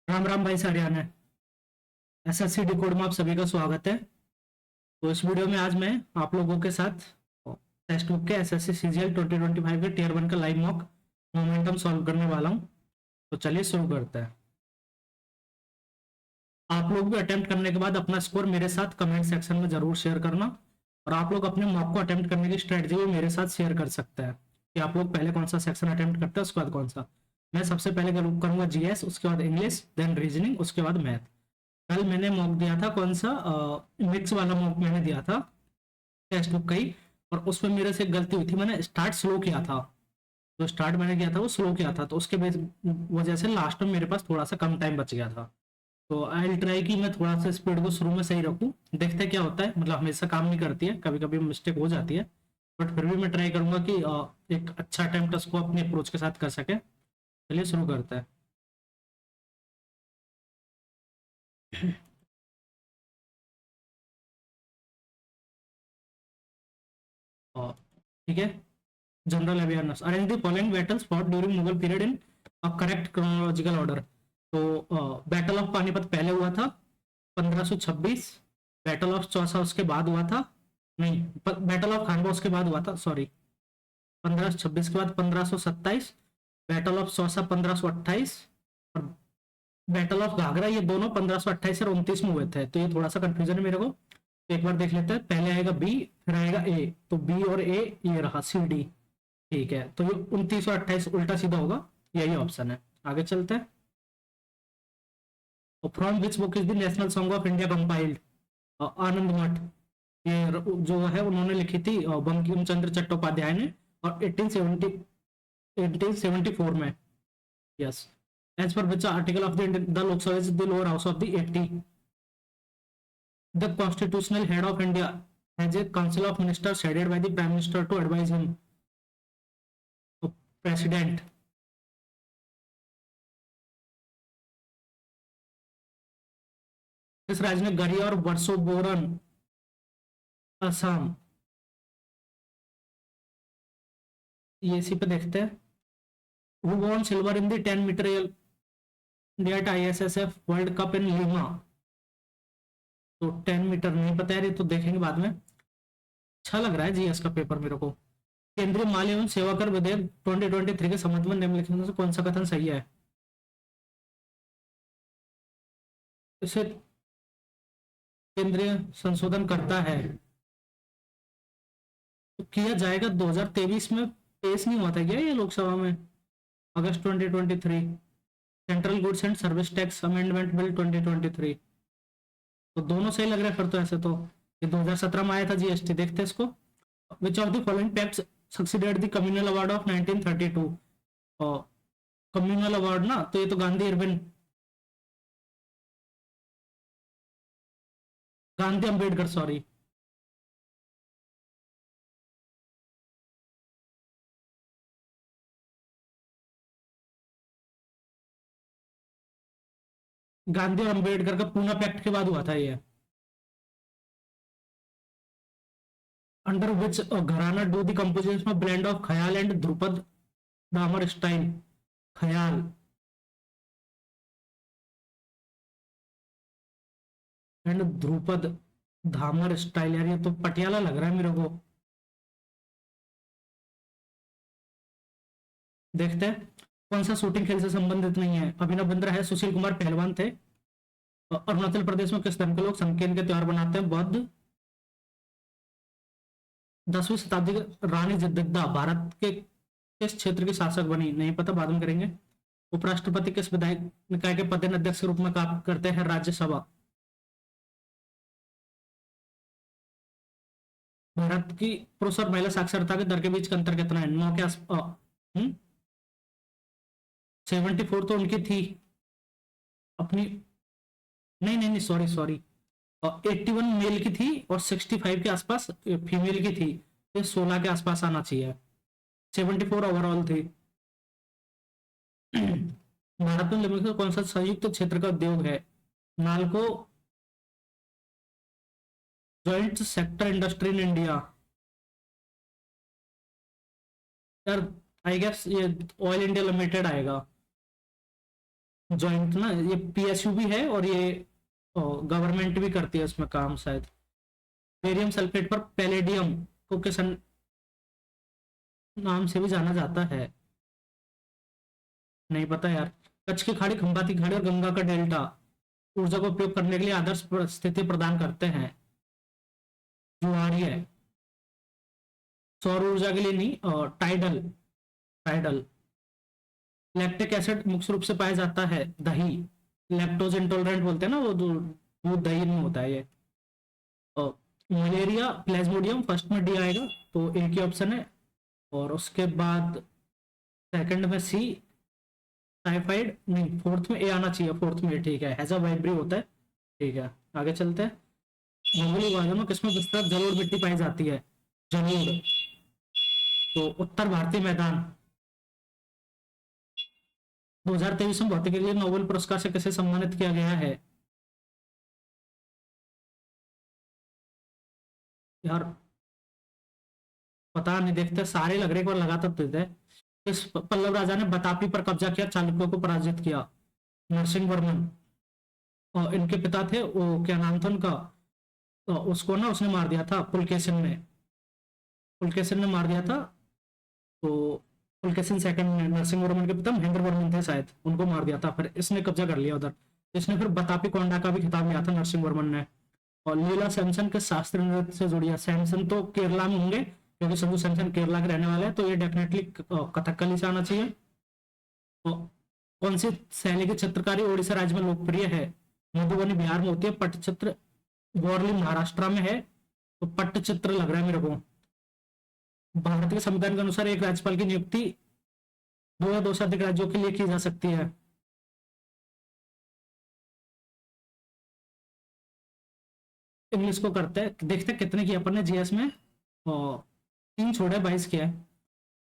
राम राम भाई सारियान। SSC decode में आप सभी का स्वागत है। तो इस वीडियो में आज मैं आप लोगों के साथ टेक्स्ट बुक के एसएससी सीजीएल 2025 के टीयर 1 का लाइव मॉक मोमेंटम सॉल्व करने वाला हूं। तो चलिए शुरू करते हैं। आप लोग भी अटेम्प्ट करने के बाद अपना स्कोर मेरे साथ कमेंट सेक्शन में जरूर शेयर करना। और आप लोग अपने मॉक को अटेम्प्ट करने की स्ट्रेटजी भी मेरे साथ शेयर कर सकते हैं कि आप लोग पहले कौन सा सेक्शन अटेम्प्ट करते हैं, उसके बाद कौन सा। मैं सबसे पहले करूंगा जीएस, उसके बाद इंग्लिश, देन रीजनिंग, उसके बाद मैथ। कल मैंने मॉक दिया था कौन सा, मिक्स वाला मॉक मैंने दिया था टेक्स्ट बुक का ही। और उसमें मेरे से गलती हुई थी, मैंने स्टार्ट स्लो किया था। जो स्टार्ट मैंने किया था वो स्लो किया था, तो उसके वजह से लास्ट में मेरे पास थोड़ा सा कम टाइम बच गया था। तो आई विल ट्राई कि मैं थोड़ा सा स्पीड को शुरू में सही रखूं। देखते क्या होता है, मतलब हमेशा काम नहीं करती है, कभी कभी मिस्टेक हो जाती है। बट फिर भी मैं ट्राई करूंगा कि एक अच्छा अटेम्प्ट उसको अपने अप्रोच के साथ कर सके। चलिए शुरू करते हैं। ठीक है। General awareness, arrange the following battles fought during Mughal period in a correct chronological order. तो बैटल ऑफ पानीपत पहले हुआ था 1526। बैटल ऑफ चौसा उसके बाद हुआ था। नहीं, बैटल ऑफ खानवा उसके बाद हुआ था, सॉरी। 1526 के बाद 1527। Battle of Chausa 1528। और बैटल ऑफ घाघरा, ये दोनों 1528 और 29 में हुए थे, तो ये थोड़ा सा कंफ्यूजन है मेरे को। तो एक बार देख लेते हैं, पहले आएगा बी, फिर आएगा ए। तो बी और ए ये रहा, सी डी। ठीक है, तो ये 29 और 28 उल्टा सीधा होगा, यही ऑप्शन है। आगे चलते हैं। From which book is the national song of India compiled. Anand Math, ये जो है उन्होंने लिखी थी बंकिम चंद्र चट्टोपाध्याय ने, और 1874 में। Yes. As per which article of the Lok Sabha is the lower house of the 80। The constitutional head of India has a council of ministers headed by the prime minister to advise him. President. इस राज्य ने गरी और वर्षोबोरन, असम। ये इसी पे देखते हैं। Who won silver in the 10 meter India ISSF world cup in Lima. तो 10 मीटर नहीं पता यार, ये तो देखेंगे बाद में। अच्छा लग रहा है जीएस का पेपर मेरे को। केंद्रीय माल एवं सेवा कर विधेयक 2023 के संबंध में निम्नलिखित में से कौन सा कथन सही है। इसे केंद्रीय संशोधन करता है, तो किया जाएगा 2023 में। पेश नहीं हुआ था क्या ये लोकसभा में, अगस्त 2023। Central goods and service tax amendment bill 2023। तो दोनों सही लग रहे हैं फिर तो। ऐसे तो ये 2017 में आया था जीएसटी। देखते हैं इसको। Which of the following pacts succeeded the communal award of 1932। और कम्युनल अवार्ड ना, तो ये तो गांधी अर्बन, गांधी अंबेडकर, सॉरी। गांधी और अंबेडकर का पूना पैक्ट के बाद हुआ था ये। अंडर विच घराना do the composition of blend of ख्याल एंड ध्रुपद दामर स्टाइल। ख्याल एंड ध्रुपद धामर स्टाइल, यार ये तो पटियाला लग रहा है मेरे को। देखते हैं। कौन सा शूटिंग खेल से संबंधित नहीं है। अभिनव बिंद्रा है, सुशील कुमार पहलवान थे। अरुणाचल प्रदेश में किस धर्म के लोग संकीर्ण के त्योहार बनाते हैं। बौद्ध। 10वीं शताब्दी के रानी जगदम्बा भारत के किस क्षेत्र की शासक बनी, नहीं पता, बाद में करेंगे। उपराष्ट्रपति किस विधायक निकाय के पदेन अध्यक्ष के रूप में काम करते हैं। राज्यसभा। भारत की पुरुष और महिला साक्षरता के दर के बीच का अंतर कितना है। 9 के आस 74 तो उनकी थी अपनी। नहीं नहीं नहीं, सॉरी सॉरी। 81 मेल की थी और 65 के आसपास फीमेल की थी। तो 16 के आसपास आना चाहिए। 74 ओवरऑल थी। भारत में लिमिटेड कौन सा संयुक्त क्षेत्र का उद्योग है। NALCO joint sector industry in India. यार आई गेस ये ऑयल इंडिया लिमिटेड आएगा। जॉइंट ना, ये पीएसयू भी है और ये गवर्नमेंट भी करती है उसमें काम शायद। बेरियम सल्फेट पर पैलेडियम को किस नाम से भी जाना जाता है? नहीं पता यार। कच्छ की खाड़ी, खंबाती खाड़ी और गंगा का डेल्टा ऊर्जा का उपयोग करने के लिए आदर्श परिस्थिति प्रदान करते हैं। जुआरी है। सौर ऊर्जा के लिए नहीं, और टाइडल, टाइडल। लैक्टिक एसिड मुख्य रूप से पाया जाता है दही, लैक्टोज इंटॉलरेंट बोलते हैं ना वो, दूध दही में होता है ये। मलेरिया प्लेज्मोडियम, फर्स्ट में डी आएगा तो एक ही ऑप्शन है। और उसके बाद सेकंड में सी, टाइफाइड नहीं, फोर्थ में ए आना चाहिए, फोर्थ में ए, ठीक है, हैजा वाइब्री होता है। ठीक है, आगे चलते हैं। मंगोली वायु में किसमें विस्तृत जलोढ़ मिट्टी पाई जाती है? जलोढ़, तो उत्तर भारतीय मैदान। 2023 में भौतिकी के लिए नोबेल पुरस्कार से किसे सम्मानित किया गया है? यार पता नहीं, देखते सारे लग रहे, एक बार लगातार तो देते हैं। किस पल्लव राजा ने बतापी पर कब्जा किया, चालुक्यों को पराजित किया? नरसिंह वर्मन। और इनके पिता थे वो, क्या नाम था उनका, तो उसको ना उसने मार दिया था, पुलकेशिन ने, पुलकेशिन ने मार दिया था। तो पुलकेशिन सेकंड ने, नरसिंह वर्मन के पिता महेंद्र वर्मन थे शायद, उनको मार दिया था, फिर इसने कब्जा कर लिया उधर। इसने फिर बतापी कोंडा का भी खिताब लिया था नरसिंह वर्मन ने। और लीला सैमसन के शास्त्रीय नृत्य से जुड़ी है? सैमसन तो केरला में होंगे क्योंकि संजू सैमसन केरला के रहने वाले हैं, तो ये डेफिनेटली कथकली से आना चाहिए। तो कौन सी शैली की चित्रकारी ओडिशा राज्य में लोकप्रिय है? मधुबनी बिहार में होती है, पट्टचित्र वर्ली महाराष्ट्र में है, तो पट्टचित्र लग रहा है मेरे को। भारत के संविधान के अनुसार एक राज्यपाल की नियुक्ति 2 या 2 से अधिक राज्यों के लिए की जा सकती है। इंग्लिश को करते हैं, देखते हैं कितने की अपन ने जीएस में। और 3 छोड़े, 22 किया है।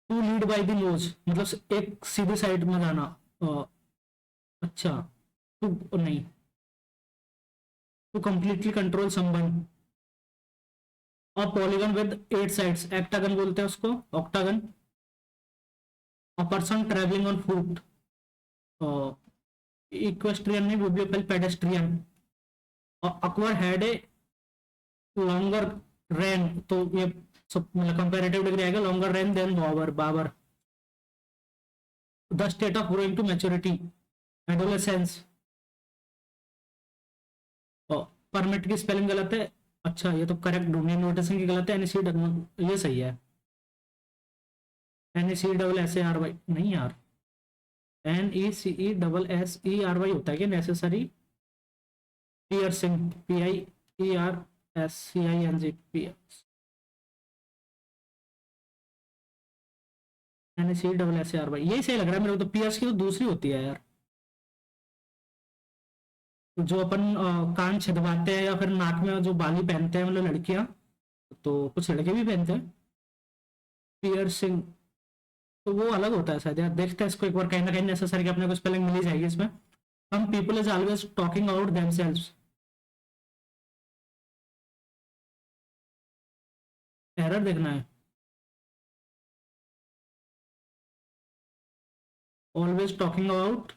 To lead by the nose मतलब एक सीधी साइड में जाना। अच्छा, टू नहीं, टू कंप्लीटली कंट्रोल समवन। और पॉलीगन विद 8 साइड्स, एक्टागन बोलते हैं उसको, octagon. A person travelling on foot, equestrian नहीं, बिब्लिकल पेडेस्ट्रियन। और Akbar had a longer reign, तो ये सब मतलब कंपैरेटिव डिग्री आएगा, longer reign than Babur, Babur. The state of growing to maturity, adolescence. Permit की स्पेलिंग गलत है। अच्छा, ये तो करेक्ट ढूंढनी, नोटिसिंग की गलत है, एनसी, ये सही है, NECSSARY नहीं यार, NECESSERY होता है क्या नेसेसरी? पियर्सिंग, PIERSCING, NECSSARY, यही सही लग रहा है मेरे को तो। पियर्स की तो दूसरी होती है यार, जो अपन कान छिदवाते हैं या फिर नाक में जो बाली पहनते हैं मतलब लड़कियां, तो कुछ लड़के भी पहनते हैं पियर्सिंग, तो वो अलग होता है शायद यार। देखते हैं इसको एक बार, कहीं ना कहीं नेसेसरी की अपने को स्पेलिंग मिल ही जाएगी इसमें। हम people is always talking about themselves, error देखना है। Always talking about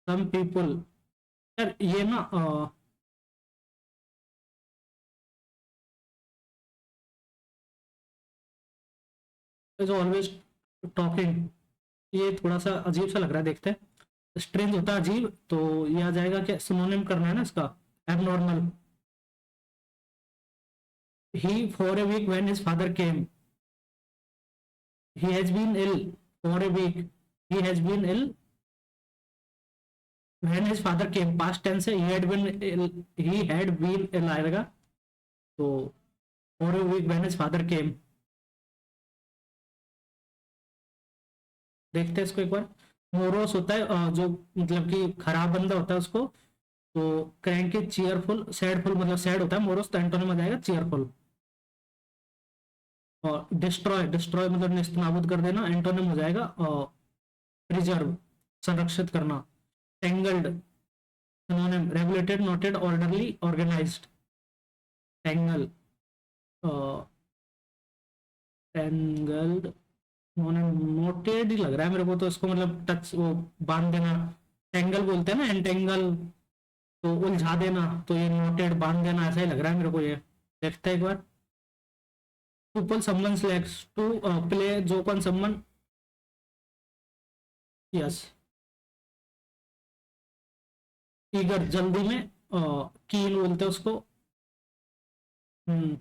some people, यार ये ना इज ऑलवेज टॉकिंग, ये थोड़ा सा अजीब सा लग रहा है, देखते हैं। स्ट्रेंज होता है अजीब, तो ये आ जाएगा क्या, सिनोनिम करना है ना इसका, abnormal. He for a week when his father came, he has been ill for a week, he has been ill when his father came, past tense है, he had been ill, he had been ill आएगा, तो for a week when his father came। देखते हैं इसको एक बार। Morose होता है जो मतलब कि खराब बंदा होता है उसको, तो क्रैंकी, चीयरफुल, सैडफुल मतलब सैड होता है मोरोस, तो एंटोनिम आ जाएगा चीयरफुल। और डिस्ट्रॉय, डिस्ट्रॉय मतलब नेस्त नाबूद कर देना, एंटोनिम हो जाएगा प्रिजर्व, संरक्षित करना। Tangled synonym, regulated, knotted, orderly, organised. Tangle, tangled, knotted ही लग रहा है मेरे को तो इसको, मतलब टच वो बांध देना, टेंगल बोलते हैं ना, एंटेंगल, तो उलझा देना, तो ये नोटेड बांध देना, ऐसा ही लग रहा है मेरे को ये। देखते हैं एक बार। To pull someone's legs, to play joke on someone, yes. Eager जल्दी में, कीन बोलते हैं उसको। हम्म,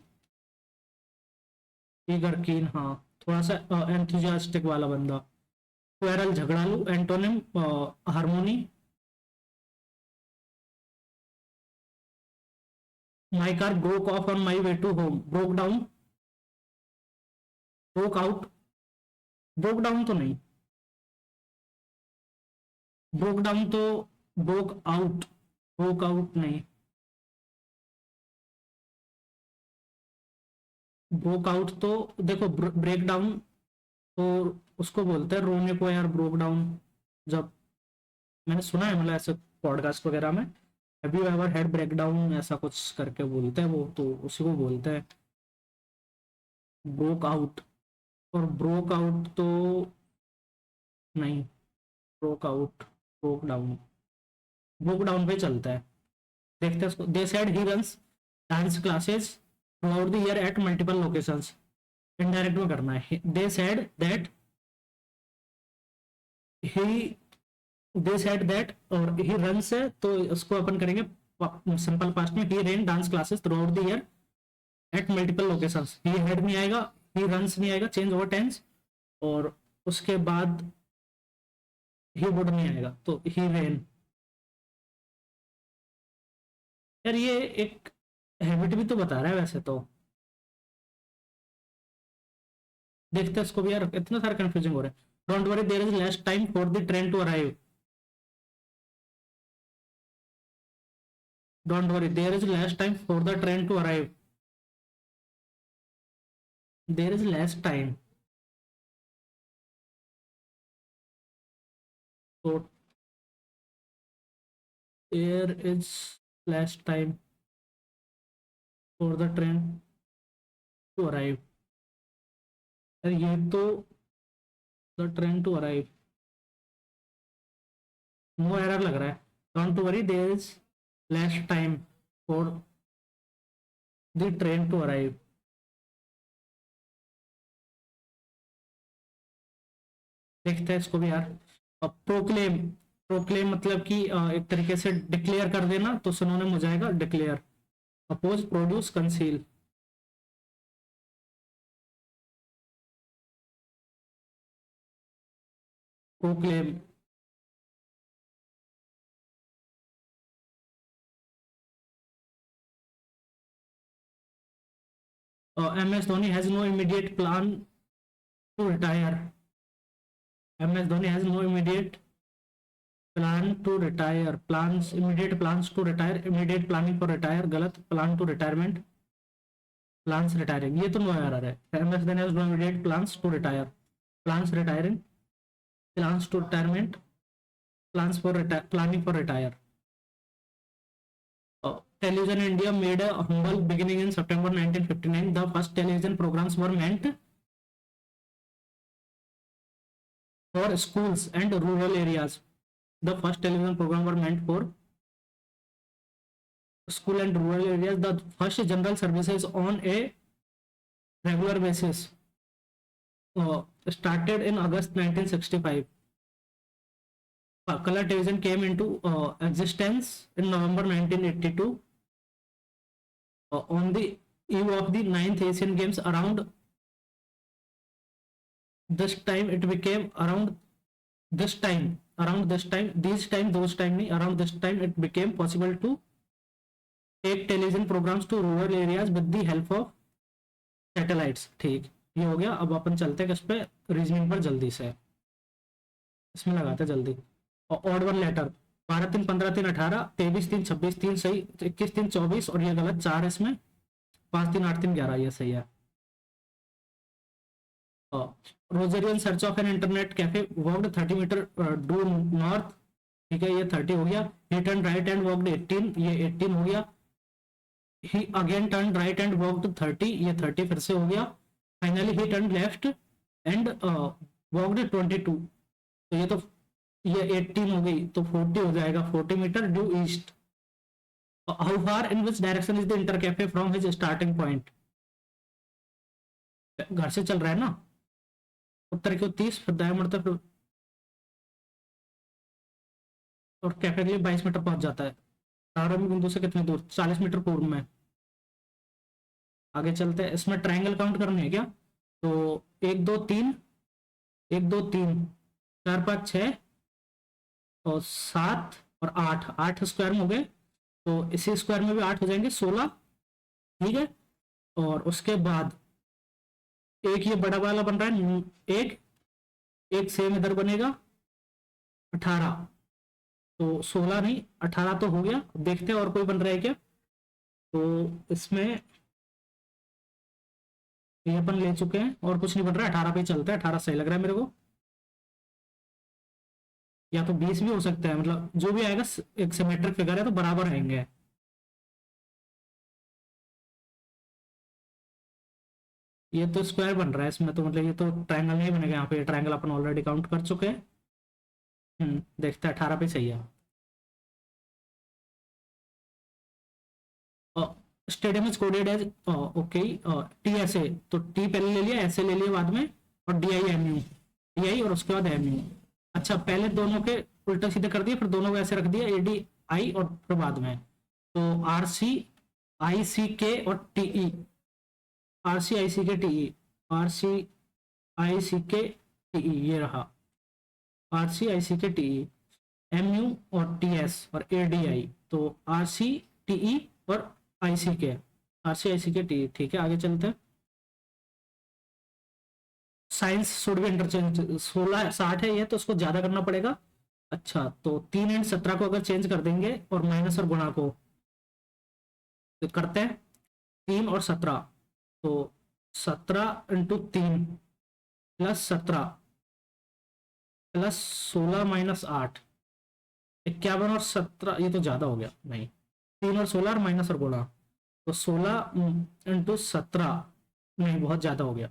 ईगर कीन, हाँ, थोड़ा सा एंथुजियास्टिक वाला बंदा। क्वेरल झगड़ालू, antonym harmony. My car broke off on my way to home, broke down, broke out, broke down तो नहीं, ब्रोक डाउन तो, ब्रोक आउट नहीं, ब्रोक आउट तो, देखो ब्रेक डाउन तो उसको बोलते हैं रोने को यार, ब्रोक डाउन। जब मैंने सुना है, मतलब ऐसे पॉडकास्ट वगैरह में, have you ever heard break down, ऐसा कुछ करके बोलते हैं वो, तो उसी को बोलते हैं ब्रोक आउट। और ब्रोक आउट तो नहीं, ब्रोक आउट, ब्रोक डाउन पे चलता है। देखते हैं उसको। They said he runs dance classes throughout the year at multiple locations, indirect में करना है। They said that he they said that, और ही रन्स है तो उसको अपन करेंगे सिंपल पास्ट में, he ran dance classes throughout the year at multiple locations. He had नहीं आएगा, ही रन्स नहीं आएगा, चेंज ओवर टेंस, और उसके बाद ही वुड नहीं आएगा, तो ही रेन। यार ये एक हैबिट भी तो बता रहा है वैसे तो। देखते हैं इसको भी यार, इतना सारा कंफ्यूजिंग हो रहा है। Don't worry there is less time for the train to arrive, don't worry there is less time for the train to arrive, there is less time, तो there is less time for the train to arrive. ये तो the train to arrive, no error लग रहा है। Don't worry there is less time for the train to arrive. देखते हैं इसको भी यार। अब प्रोक्लेम, प्रोक्लेम मतलब कि एक तरीके से डिक्लेयर कर देना, तो सिनोनिम हो जाएगा declare. Oppose, produce, conceal. Proclaim, M S Dhoni has no immediate plan to retire, M S Dhoni has no immediate plan to retire, plans, immediate plans to retire, immediate planning for retire गलत, plan to retirement, plans retiring, ये तो no error है। M S Dhoni has no immediate plans to retire, plans retiring, plans to retirement, plans for planning for retire. Television India made a humble beginning in September 1959. The first television programs were meant for schools and rural areas. The first television program were meant for school and rural areas. The first general services on a regular basis started in August 1965. Color television came into existence in November 1982. On the eve of the 9th Asian Games, around this time it became this time these time those time नहीं, around this time it became possible to take television programs to rural areas with the help of satellites। ठीक, ये हो गया। अब अपन चलते हैं किस पे, रीजनिंग पर जल्दी से, इसमें लगाते जल्दी। और ऑड वन लेटर, 12 3 15 3 18, 23 3 26 3 सही, 21 3 24, और ये गलत 4 इसमें, 5 3 8 3 11, ये सही है। Rogerian search of an internet cafe, walked 30 metre due north, ठीक है, ये 30 हो गया। He turn right and walked 18, ये 18 हो गया। He again turn right and walked 30, ये 30 फिर से हो गया। Finally he turn left and walked 22, तो ये तो ये 18 हो गई तो 40 हो जाएगा, 40 meter due east. How far in which direction is the inter cafe from his starting point. घर से चल रहा है ना, उत्तर की ओर 30, फिर दाएं मुड़ता है, फिर और कैफे के लिए 22 मीटर पहुंच जाता है। प्रारंभिक बिंदु से कितनी दूर, 40 मीटर पूर्व में। आगे चलते हैं, इसमें ट्रायंगल काउंट करने हैं क्या, तो 1 2 3, 1 2 3 4 5 6 और 7 और 8, 8 स्क्वायर में हो गए, तो इसी स्क्वायर में भी 8 हो जाएंगे, 16। ठीक है, और उसके बाद एक ये बड़ा वाला बन रहा है, एक एक सेम इधर बनेगा 18, तो 16 नहीं 18 तो हो गया। देखते हैं और कोई बन रहा है क्या, तो इसमें ये अपन ले चुके हैं और कुछ नहीं बन रहा है, 18 पे ही चलता है, 18 सही लग रहा है मेरे को। या तो 20 भी हो सकता है, मतलब जो भी आएगा एक सिमेट्रिक फिगर है तो बराबर आएंगे। ये तो स्क्वायर बन रहा है इसमें, तो मतलब ये तो ट्रायंगल नहीं बनेगा, यहाँ पे ट्रायंगल अपन ऑलरेडी काउंट कर चुके हैं। देखते हैं 18 पे सही है। Stadium is coded as, okay, T S A, तो टी पहले ले लिया, ऐसे ले लिया बाद में, और D I am you, D I और उसके बाद एम यू। अच्छा, पहले दोनों के उल्टा सीधे कर दिया, फिर दोनों को ऐसे रख दिया, ए डी आई और फिर बाद में, तो आर सी आई सी के और टी ई, आर सी आई सी के टी ई, आर सी आई सी के टी ई, ये रहा आर सी आई सी के टी ई, एम यू और टी एस और ए डी आई, तो आर सी टी ई और आई सी के, आर सी आई सी के टी। ठीक है, आगे चलते हैं। साइंस शुड बी इंटरचेंज, 16 60 है ये, तो उसको ज्यादा करना पड़ेगा। अच्छा, तो 3 एंड 17 को अगर चेंज कर देंगे और माइनस और गुणा को, तो करते हैं 3 और 17, तो 17 × 3 प्लस 17 प्लस 16 माइनस 8, 51 और 17, ये तो ज्यादा हो गया, नहीं 3 और 16 और माइनस और गुणा, तो 16 × 17, नहीं बहुत ज्यादा हो गया,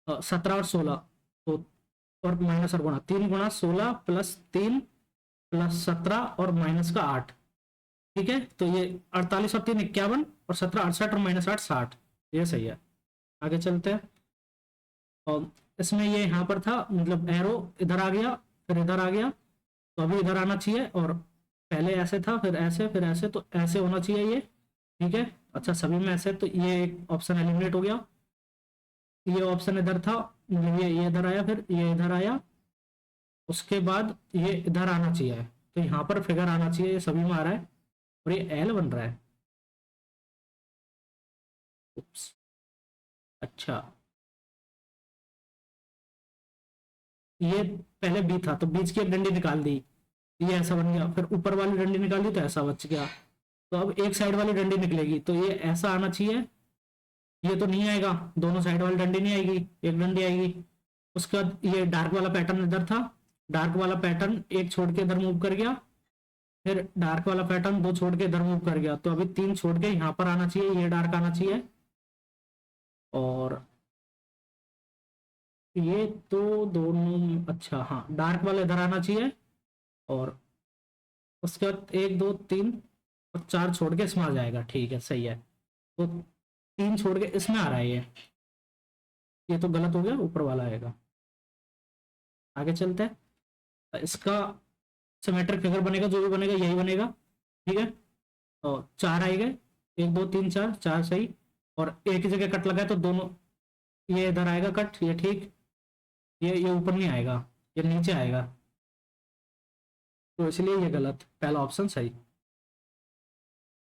17 और 16, तो और माइनस और गुणा, 3 × 16 प्लस 3 प्लस 17 और माइनस का 8। ठीक है, तो ये 48 और 3 51 और 17 68 और माइनस 8 60, ये सही है। आगे चलते हैं, और इसमें ये यहाँ पर था, मतलब एरो इधर आ गया फिर इधर आ गया, तो अभी इधर आना चाहिए, और पहले ऐसे था फिर ऐसे फिर ऐसे, तो ऐसे होना चाहिए ये। ठीक है, अच्छा सभी में ऐसे, तो ये एक ऑप्शन एलिमिनेट हो गया, ये ऑप्शन इधर था, मतलब ये इधर आया, फिर ये इधर आया, उसके बाद ये इधर आना चाहिए, तो यहाँ पर फिगर आना चाहिए, ये सभी में आ रहा है, और ये एल बन रहा है। उप्स, अच्छा ये पहले बी था, तो बीच की एक डंडी निकाल दी, ये ऐसा बन गया, फिर ऊपर वाली डंडी निकाल दी तो ऐसा बच गया, तो अब एक साइड वाली डंडी निकलेगी, तो ये ऐसा आना चाहिए, ये तो नहीं आएगा, दोनों साइड वाली डंडी नहीं आएगी, एक डंडी आएगी। उसके बाद ये डार्क वाला पैटर्न इधर था, डार्क वाला पैटर्न एक छोड़ के इधर मूव कर गया, फिर डार्क वाला पैटर्न 2 छोड़ के इधर मूव कर गया, तो अभी 3 छोड़ के यहाँ पर आना चाहिए, ये डार्क आना चाहिए, और ये तो दोनों, अच्छा हाँ डार्क वाला इधर आना चाहिए, और उसके बाद 1 2 3 और 4 छोड़ के इसमें आ जाएगा। ठीक है, सही है, तो 3 छोड़ के इसमें आ रहा है ये तो गलत हो गया, ऊपर वाला आएगा। आगे चलते हैं, इसका सिमेट्रिक फिगर बनेगा, जो भी बनेगा यही बनेगा। ठीक है, और 4 आएंगे, 1 2 3 4, 4 सही, और एक ही जगह कट लगा है तो दोनों, ये इधर आएगा कट, ये ठीक, ये ऊपर नहीं आएगा, ये नीचे आएगा, तो इसलिए ये गलत, पहला ऑप्शन सही।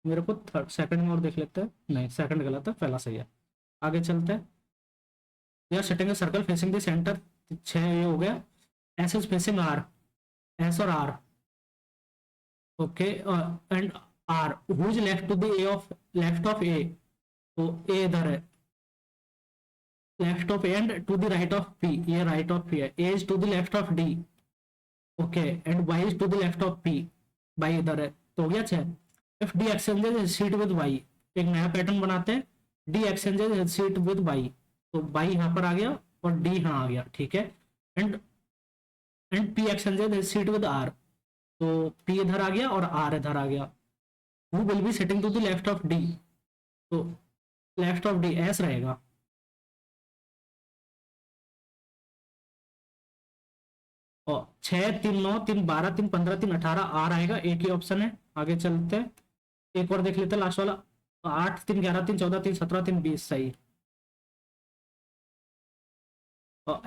मेरे को थर्ड सेकंड में और देख लेते हैं, नहीं सेकंड गलत है, पहला सही है। आगे चलते हैं, यार setting circle facing the centre, 6 ये हो गया। S is facing R, S और R, okay, and R who is left to the A of, left of A, तो ए इधर है, left of A and to the right of P, ये right of P है, A is to the left of D, okay, and Y is to the left of P, Y इधर है, तो हो गया 6। If D exchanges seat with Y, एक नया pattern बनाते हैं, D exchanges seat with Y, तो वाई यहाँ पर आ गया और डी यहाँ आ गया। ठीक है, and and P exchange seat with R, तो पी इधर आ गया और आर इधर आ गया। Who will be sitting to the left of D, तो लेफ्ट ऑफ डी एस रहेगा। और 6 3 9 3 12 3 15 3 18 आर आएगा, एक ही ऑप्शन है। आगे चलते हैं, एक और देख लेते हैं लास्ट वाला। 8 3 11 3 14 3 17 3 20 सही।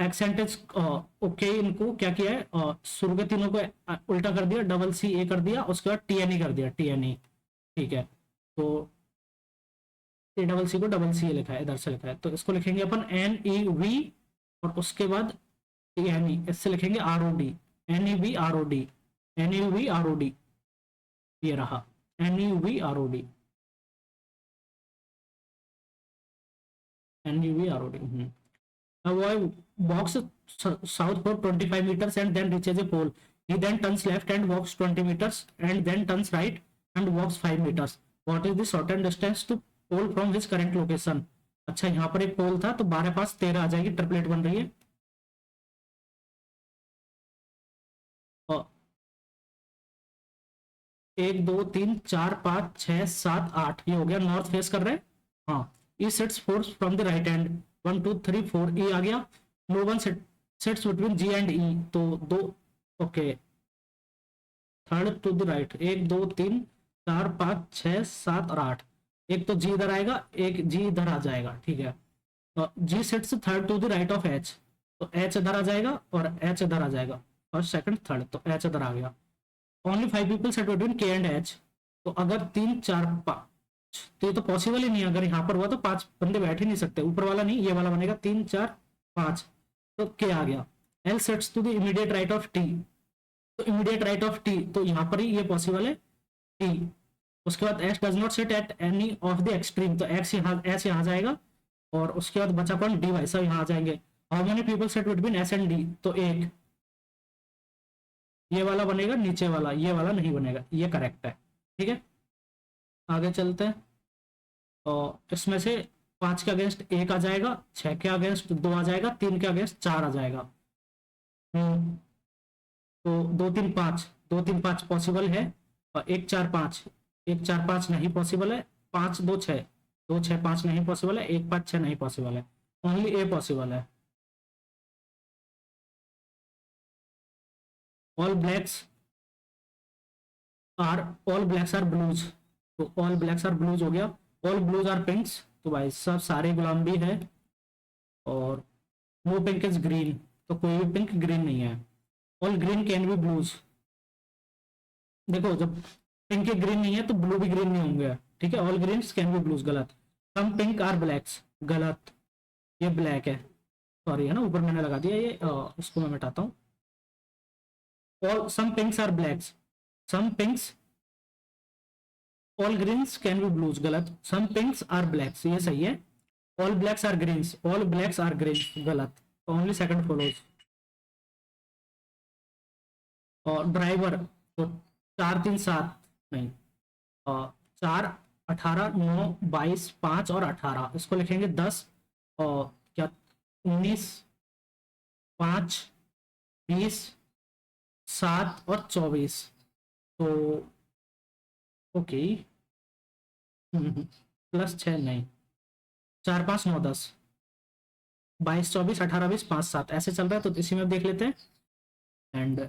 एक्सेंटेज ओके, इनको क्या किया है, शुरू के तीनों को उल्टा कर दिया, डबल सी ए कर दिया, उसके बाद टी एन ई कर दिया, टी एन ई। ठीक है, तो ए डबल सी को डबल सी लिखा है, इधर से लिखा है, तो इसको लिखेंगे अपन एन ई वी, और उसके बाद टी एन ई, इससे लिखेंगे R O D, N E V R O D, N E V R O D, ये रहा N E V R O D, N E V R O D. A boy walks south for 25 meters and then reaches a pole. He then turns left and walks 20 meters and then turns right and walks 5 meters. What is the shortest distance to pole from his current location? अच्छा, यहाँ पर एक पोल था, तो 12 पास 13 आ जाएगी, triplet बन रही है। और 1 2 3 4 5 6 7 8, ये हो गया, नॉर्थ फेस कर रहे हैं। हाँ, E sets fourth from the right hand, 1 2 3 4 E आ गया। No one sets between G and E, तो दो, okay, third to the right, 1 2 3 4 5 6 7 और 8, एक तो जी इधर आएगा, एक जी इधर आ जाएगा। ठीक है, G sets third to the right of H, तो एच इधर आ जाएगा और एच इधर आ जाएगा, फर्स्ट सेकंड थर्ड, तो एच इधर आ गया। Only 5 people set between K and H, तो अगर 3 4 5, तो ये तो पॉसिबल ही नहीं है, अगर यहाँ पर हुआ तो 5 बंदे बैठ ही नहीं सकते, ऊपर वाला नहीं, ये वाला बनेगा 3 4 5, तो के आ गया। L sets to the immediate right of T, तो इमीडिएट राइट ऑफ टी, तो यहाँ पर ही ये पॉसिबल है टी। उसके बाद H does not set at any of the extreme, तो एक्स यहाँ, एच यहाँ जाएगा, और उसके बाद बचा कौन, डी, भाई साहब यहाँ आ जाएंगे। How many people set between S and D, तो एक, ये वाला बनेगा, नीचे वाला, ये वाला नहीं बनेगा, ये करेक्ट है। ठीक है, आगे चलते हैं। और इसमें से 5 के अगेंस्ट 1 आ जाएगा, 6 के अगेंस्ट 2 आ जाएगा, 3 के अगेंस्ट 4 आ जाएगा। तो 2 3 5, 2 3 5 पॉसिबल है, और 1 4 5, 1 4 5 नहीं पॉसिबल है, 5 2 6, 2 6 5 नहीं पॉसिबल है, 1 5 6 नहीं पॉसिबल है, ओनली ए पॉसिबल है। All blacks are, all blacks are blues, तो ऑल ब्लैक्स आर ब्लूज हो गया। ऑल ब्लूज आर पिंक्स, तो भाई सब सारे गुलाम भी है। और नो पिंक इज ग्रीन, तो कोई भी पिंक ग्रीन नहीं है। All green can be blues, देखो जब पिंक ग्रीन नहीं है तो ब्लू भी ग्रीन नहीं होंगे। ठीक है, all green can be blues, गलत। सम पिंक आर ब्लैक्स, गलत, ये ब्लैक है, सॉरी है ना, ऊपर मैंने लगा दिया ये, इसको मैं मिटाता हूँ। All some pinks are blacks, some pinks, all greens can be blues, गलत। सम पिंक्स आर ब्लैक्स, ये सही है। All blacks are greens, all blacks are greens, गलत, ओनली सेकंड फॉलोज। और ड्राइवर, तो 4 3 7 नहीं, 4 18 9 22 5 और 18, इसको लिखेंगे 10 और क्या 19 5 20 7 और 24, तो ओके, प्लस 6 नहीं, 4 5 9 10 22 24 18 20 5 7 ऐसे चल रहा है, तो इसी में देख लेते हैं। एंड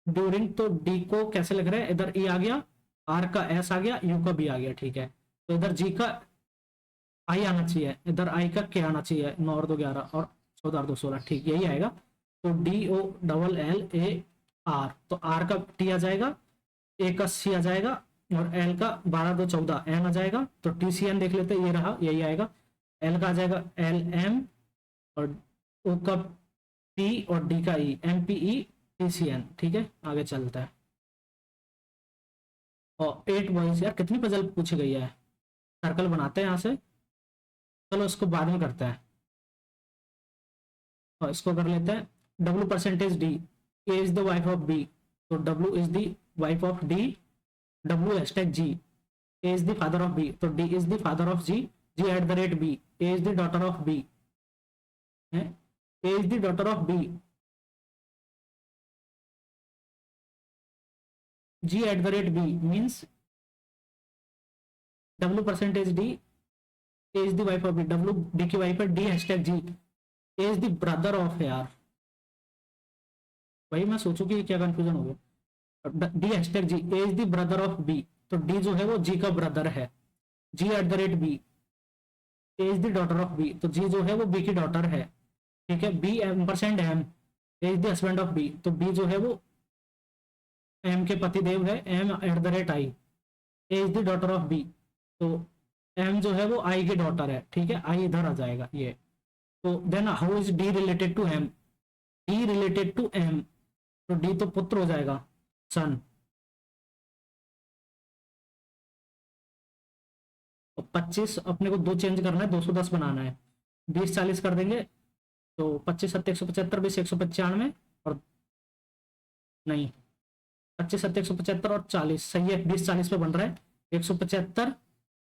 ड्यूरिंग, तो डी को कैसे लग रहा है, इधर ई आ गया, आर का एस आ गया, यू का बी आ गया। ठीक है, तो इधर जी का आई आना चाहिए, इधर आई का के आना चाहिए, 9 और 2 11 और 14 और 2 16, ठीक यही आएगा। तो D O double L A R, तो आर का टी आ जाएगा, ए का सी आ जाएगा, और एल का 12 2 14 एन आ जाएगा। तो टी सी एन देख लेते हैं, ये रहा, यही आएगा। एल का आ जाएगा एल एम, और ओ का पी, और डी का E, M P E T C N. ठीक है, आगे चलता है। और 8 बॉइज, यार कितनी पजल पूछी गई है, सर्कल बनाते हैं यहाँ से, चलो इसको बाद में करते हैं। और इसको कर लेते हैं, W percentage D, A is the wife of B, तो W is the wife of D, W hashtag G, A is the father of B, तो D is the father of G, G at the rate B, A is the daughter of B, A is the daughter of B, G at the rate B means W percentage D is the wife of B, W D की wife है, D hashtag G is the brother of, यार भाई मैं सोचू कि क्या confusion हो गया, D hashtag G is the brother of B, तो डी जो है वो जी का ब्रदर है, G at the rate B is the daughter of B, तो जी जो है वो बी की डॉटर है, ठीक है, B M percent M is the husband of B, तो बी जो है वो एम के पति देव है, M at the rate I is the daughter of B, तो एम जो है वो आई की डॉटर है, ठीक है, आई इधर आ जाएगा ये, तो then how is D related to M, D related to M, तो डी तो पुत्र हो जाएगा, सन, और 25 अपने को दो चेंज करना है, 210 बनाना है, 20 40 कर देंगे, तो 25 7 175 20 195, और नहीं 25 7 175 और 40 सही है, 20 40 पे बन रहा है 175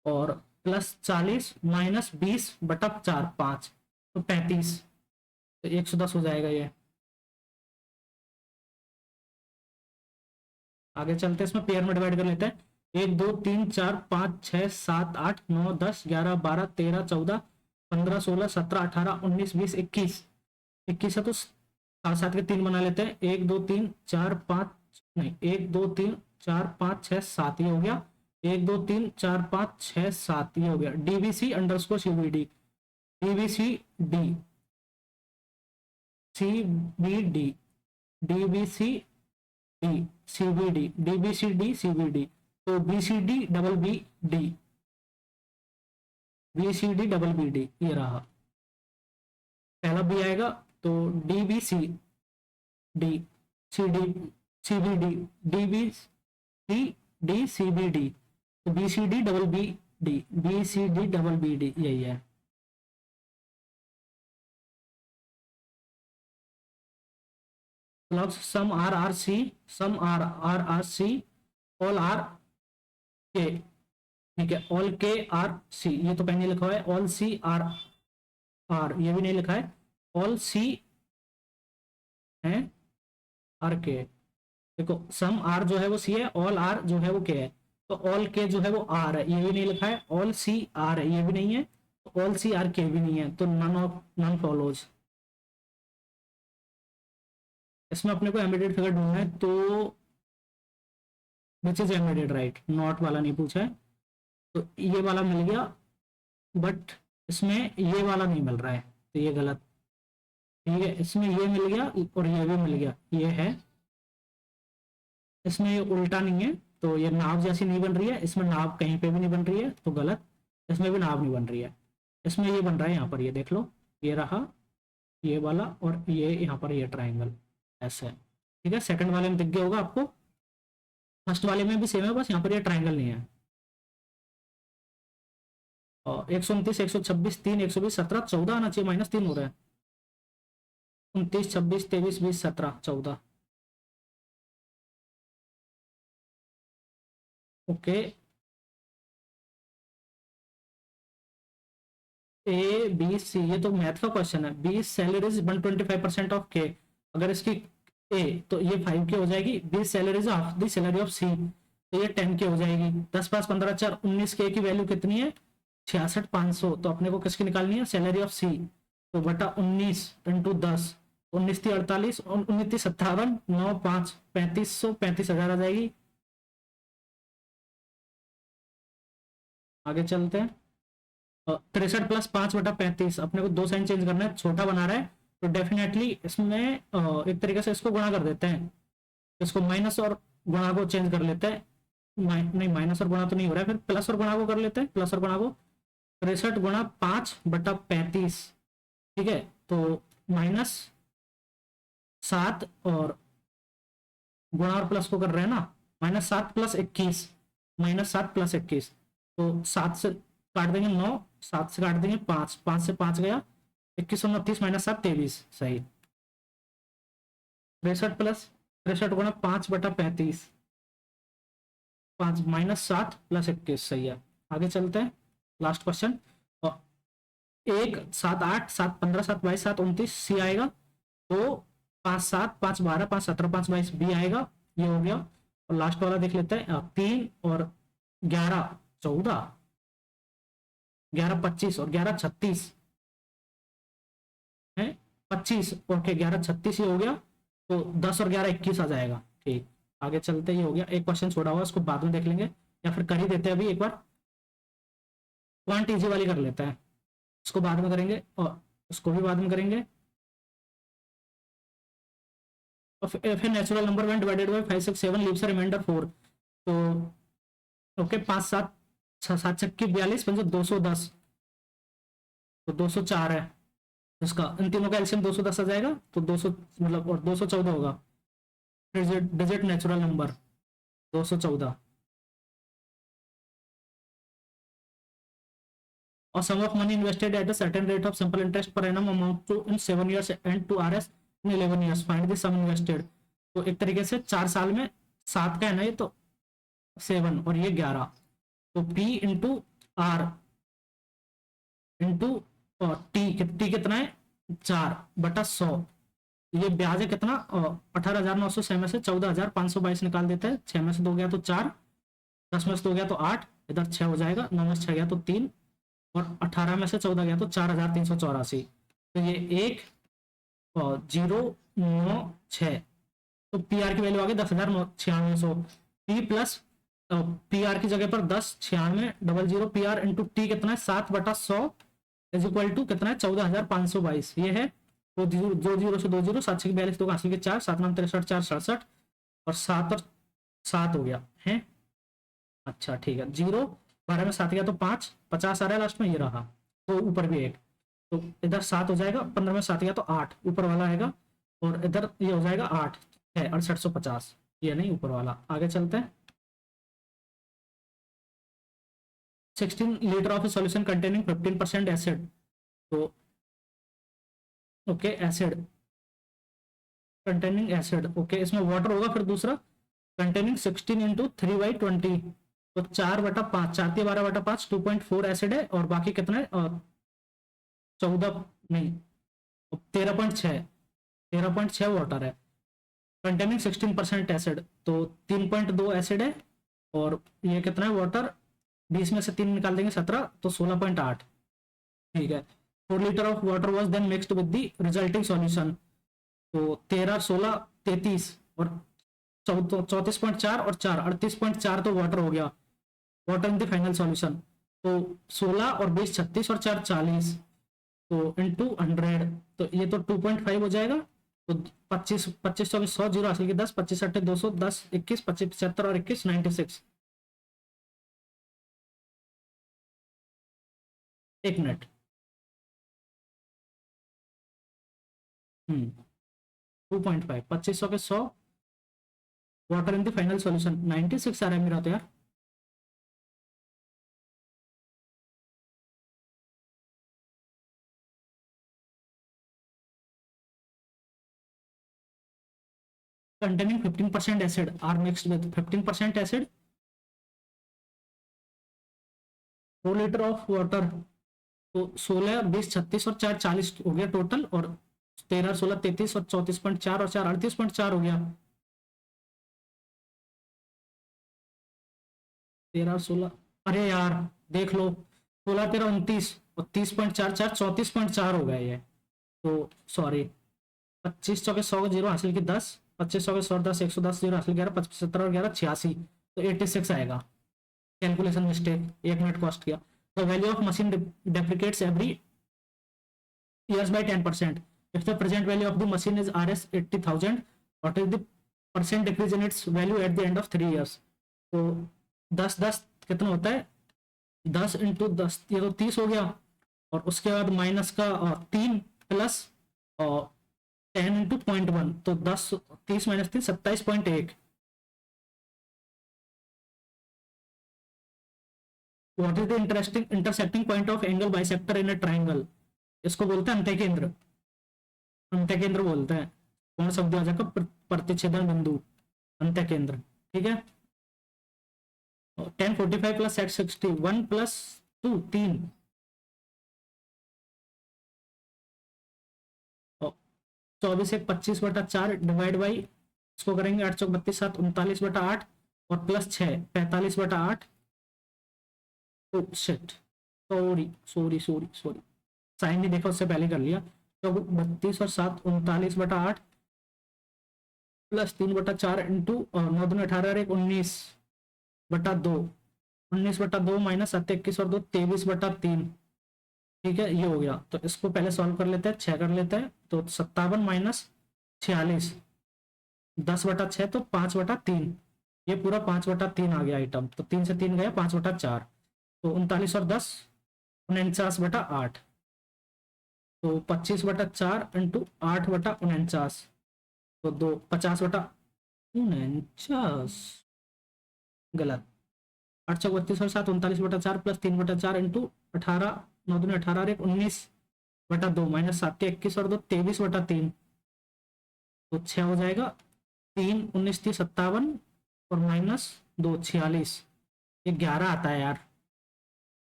और प्लस 40 माइनस 20/4 5, तो 35, तो 110 हो जाएगा ये। आगे चलते हैं, इसमें पेयर में डिवाइड कर लेते हैं, 1 2 3 4 5 6 7 8 9 10 11 12 13 14 15 16 17 18 19 20 21, 21 है तो 7 के 3 बना लेते हैं, 1 2 3 4 5 नहीं 1 2 3 4 5 6 7 ये हो गया, 1 2 3 4 5 6 7 ये हो गया, DBC underscore CBD, DBC D CBD, DBC D CBD, DBCD CBD, तो BCD double B D, BCD double B D ये रहा, पहला बी आएगा तो DBC D C D CBD, DBC D CBD, तो BCD double B D, BCD double B D यही है। Some R are C, some R R are C, all R K, ठीक है, ऑल के आर सी, ये तो पहले लिखा हुआ है, ऑल सी आर आर ये भी नहीं लिखा है, ऑल सी है आर के, देखो सम आर जो है वो सी है, ऑल आर जो है वो के है, तो ऑल के जो है वो आर है, ये भी नहीं लिखा है, ऑल सी आर है ये भी नहीं है, तो ऑल सी आर के भी नहीं है, तो नन फॉलोज। इसमें अपने को एम्बेडेड फिगर ढूंढना है, तो which is embedded right, not वाला नहीं पूछा है, तो ये वाला मिल गया, बट इसमें ये वाला नहीं मिल रहा है, तो ये गलत, ठीक है, इसमें ये मिल गया और ये भी मिल गया, ये है, इसमें ये उल्टा नहीं है, तो ये नाव जैसी नहीं बन रही है, इसमें नाव कहीं पे भी नहीं बन रही है, तो गलत, इसमें भी नाव नहीं बन रही है, इसमें ये बन रहा है यहाँ पर, ये देख लो, ये रहा ये वाला, और ये यहाँ पर ये ट्राइंगल ऐसे है, ठीक है, सेकंड वाले में दिख गया होगा आपको, फर्स्ट वाले में भी सेम है, बस यहाँ पर ये ट्राइंगल नहीं है, और 129 126 3 120 17 14 आना चाहिए, -3 हो रहा है, 29 26 23 20 17 14, ओके, ए बी सी, ये तो मैथ का क्वेश्चन है, बी सैलरी इज 125% ऑफ के, अगर इसकी ए तो ये 5 के हो जाएगी, B salary is half the salary of C, तो ये 10 के हो जाएगी, 10 5 15 4 19 के की वैल्यू कितनी है 66,500, तो अपने को किसकी निकालनी है सैलरी ऑफ सी, तो बटा 19 इंटू 10, 19 48 19 57 9 5 3500 35,000 आ जाएगी। आगे चलते हैं, 63 प्लस 5/35, अपने को दो साइन चेंज करना है, छोटा बना रहा है, तो डेफिनेटली इसमें एक तरीके से इसको गुणा कर देते हैं, इसको माइनस और गुणा को चेंज कर लेते हैं, नहीं माइनस और गुणा तो नहीं हो रहा है, फिर प्लस और गुणा को कर लेते हैं, प्लस और गुणा को, 63 गुणा 5/35, ठीक है, तो -7 और गुणा और प्लस को कर रहे हैं ना, -7 + 21, -7 + 21, तो 7 से काट देंगे 9, 7 से काट देंगे 5, 5 से 5 गया, 21 और 29 -7 23, सही, 63 प्लस 63 गुणा 5/35, 5 -7 + 21, सही है। आगे चलते हैं, लास्ट क्वेश्चन, 1 7 8 7 15 7 22 7 29 सी आएगा, तो 5 7 5 12 5 17 5 22 बी आएगा, ये हो गया, और लास्ट वाला देख लेते हैं, 3 और 11 14, 11 25 और 11 36 है, 25, ओके 11 36 ही हो गया, तो 10 और 11 21 आ जाएगा। ठीक, आगे चलते ही हो गया। एक क्वेश्चन छोड़ा हुआ, उसको बाद में देख लेंगे, या फिर कर ही देते हैं अभी एक बार। क्वांट इजी वाली कर लेते हैं, उसको बाद में करेंगे और उसको भी बाद में करेंगे। फिर natural number one divided by 5 6 7 leaves remainder 4, तो ओके 5 7 7 छक्के 42 पंजे 210, तो 204 है इसका। इन तीनों का एलसीएम 210 आ जाएगा, तो 200 मतलब और 214 होगा। डिजिट नेचुरल नंबर 214, और sum of money invested at a certain rate of simple interest पर एनम amount to in 7 years and to RS in 11 years, find the sum invested. तो एक तरीके से 4 साल में 7 का है ना ये, तो 7 और ये 11, तो P into R into T कितना है 4/100। ये ब्याज है कितना 18,900, 6 में से 14,522 निकाल देते हैं, 6 में से 2 गया तो 4, 10 में से 2 गया तो 8, इधर 6 हो जाएगा, 9 में से 6 गया तो 3, और 18 में से 14 गया तो 4,384। तो ये 1,096, तो पी आर की वैल्यू आ गई 10,9600। पी प्लस पी आर की जगह पर 109600 पी आर इंटू टी कितना है 7/100 इज इक्वल टू कितना है 14,522। ये है 2 जीरो से 2 जीरो, 7 6 42, 2 हासिल के 4, 7 9 63, 4 67, और 7 और 7 हो गया है। अच्छा ठीक है, 0 12 में 7 गया तो 5, 50 आ रहा है लास्ट में, ये रहा, तो ऊपर भी 1, तो इधर 7 हो जाएगा, 15 में 7 गया तो 8 ऊपर वाला आएगा, और इधर ये हो जाएगा 8 है 6850, ये नहीं ऊपर वाला। आगे चलते हैं। 16 litre of solution containing 15% acid, तो okay acid containing acid, okay इसमें वाटर होगा, फिर दूसरा कंटेनिंग 16 इंटू 3/20, तो 4/5, 4×12/5, 2.4 एसिड है, और बाकी कितना है 14 नहीं 13.6, 13.6 वाटर है। कंटेनिंग 16% एसिड, तो 3.2 एसिड है, और ये कितना है वाटर, 20 में से 3 निकाल देंगे 17, तो 16.8। ठीक है, 4 litre of water was then mixed with the resulting solution, तो 13 16 33 और 34.4 और 4 38.4, तो वाटर हो गया, water in the final solution, तो 16 और 20 36 और 4 40, तो इंटू 100, तो ये तो 2.5 हो जाएगा, तो 25 25 24 100 जीरो हासिल की 10, 25 8 210 21 25 75 और 21 96। एक मिनट, 2.5 2500 के 100, water in the final solution 96 आ रहा है मेरा तो यार। containing 15% acid are mixed with 15% acid, 4 litre of water, तो 16 20 36 और 4 40 हो गया टोटल, और 13 16 33 और 34.4 और 4 38.4 हो गया, 13 16, अरे यार देख लो, 16 13 29 और 30.44 34.4 हो गया ये, तो सॉरी 25 के 100 जीरो हासिल की 10, 25 के 100 10 110 जीरो हासिल 11 75 और 11 86, तो 86 आएगा। कैलकुलेशन मिस्टेक, 1 मिनट कॉस्ट किया। The value of machine depreciates every years by 10%. If the present value of the machine is Rs 80,000, what is the percent decrease in its value at the end of 3 years? तो 10 10 कितना होता है 10 into 10, ये तो 30 हो गया, और उसके बाद माइनस का 3 प्लस 10 इंटू 0.1, तो 10 30 minus 3 27.1। What is the interesting intersecting point of angle bisector in a triangle? इसको बोलते हैं अंत्य केंद्र, अंत्य केंद्र बोलते हैं। कौन शब्द आ जाएगा प्रतिच्छेदन बिंदु, अंत्य केंद्र। ठीक है, 1045 प्लस 660 1 प्लस 2 3, 24 1 25/4 डिवाइड बाई इसको करेंगे 8 चौक 32 7 39/8 और plus 6 45/8। Oh shit, sorry sorry sorry sorry, sign नहीं देखा, उससे पहले कर लिया। चौक 32 और 7 39/8 प्लस 3/4 इंटू 9 दूनी 18 1 19/2 19/2 माइनस 7 21 और 2 23/3। ठीक है, ये हो गया। तो इसको पहले सॉल्व कर लेते हैं, 6 कर लेते हैं। तो 57 माइनस 46 10/6 तो 5/3। ये पूरा 5/3 आ गया आइटम। तो 3 से 3 गया 5/4। तो 39 और 10 49/8। तो 25/4 इंटू 8/49। तो 2 50/49 गलत। 8 चौक 32 और 7 39/4 प्लस 3/4 इंटू 18 9 दूनी 18 1 19/2 माइनस 7 21 और 2 23/3। तो 6 हो जाएगा। 3 19 30 57 और माइनस 2 46। ये 11 आता है यार।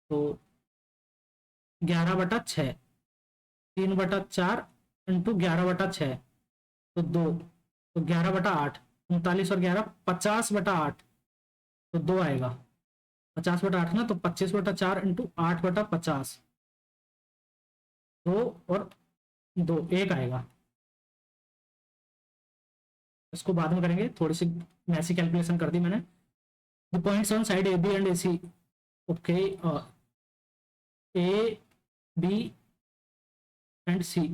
तो 11/6 3/4 इंटू 11/6 तो 2 तो 11/8 39 और 11 50/8। तो 2 आएगा 50/8 ना, तो 25/4 इंटू 8/50 2 और 2 1 आएगा। इसको बाद में करेंगे, थोड़ी सी मैसी कैलकुलेशन कर दी मैंने। The points on side A B and A C. Okay, A B and C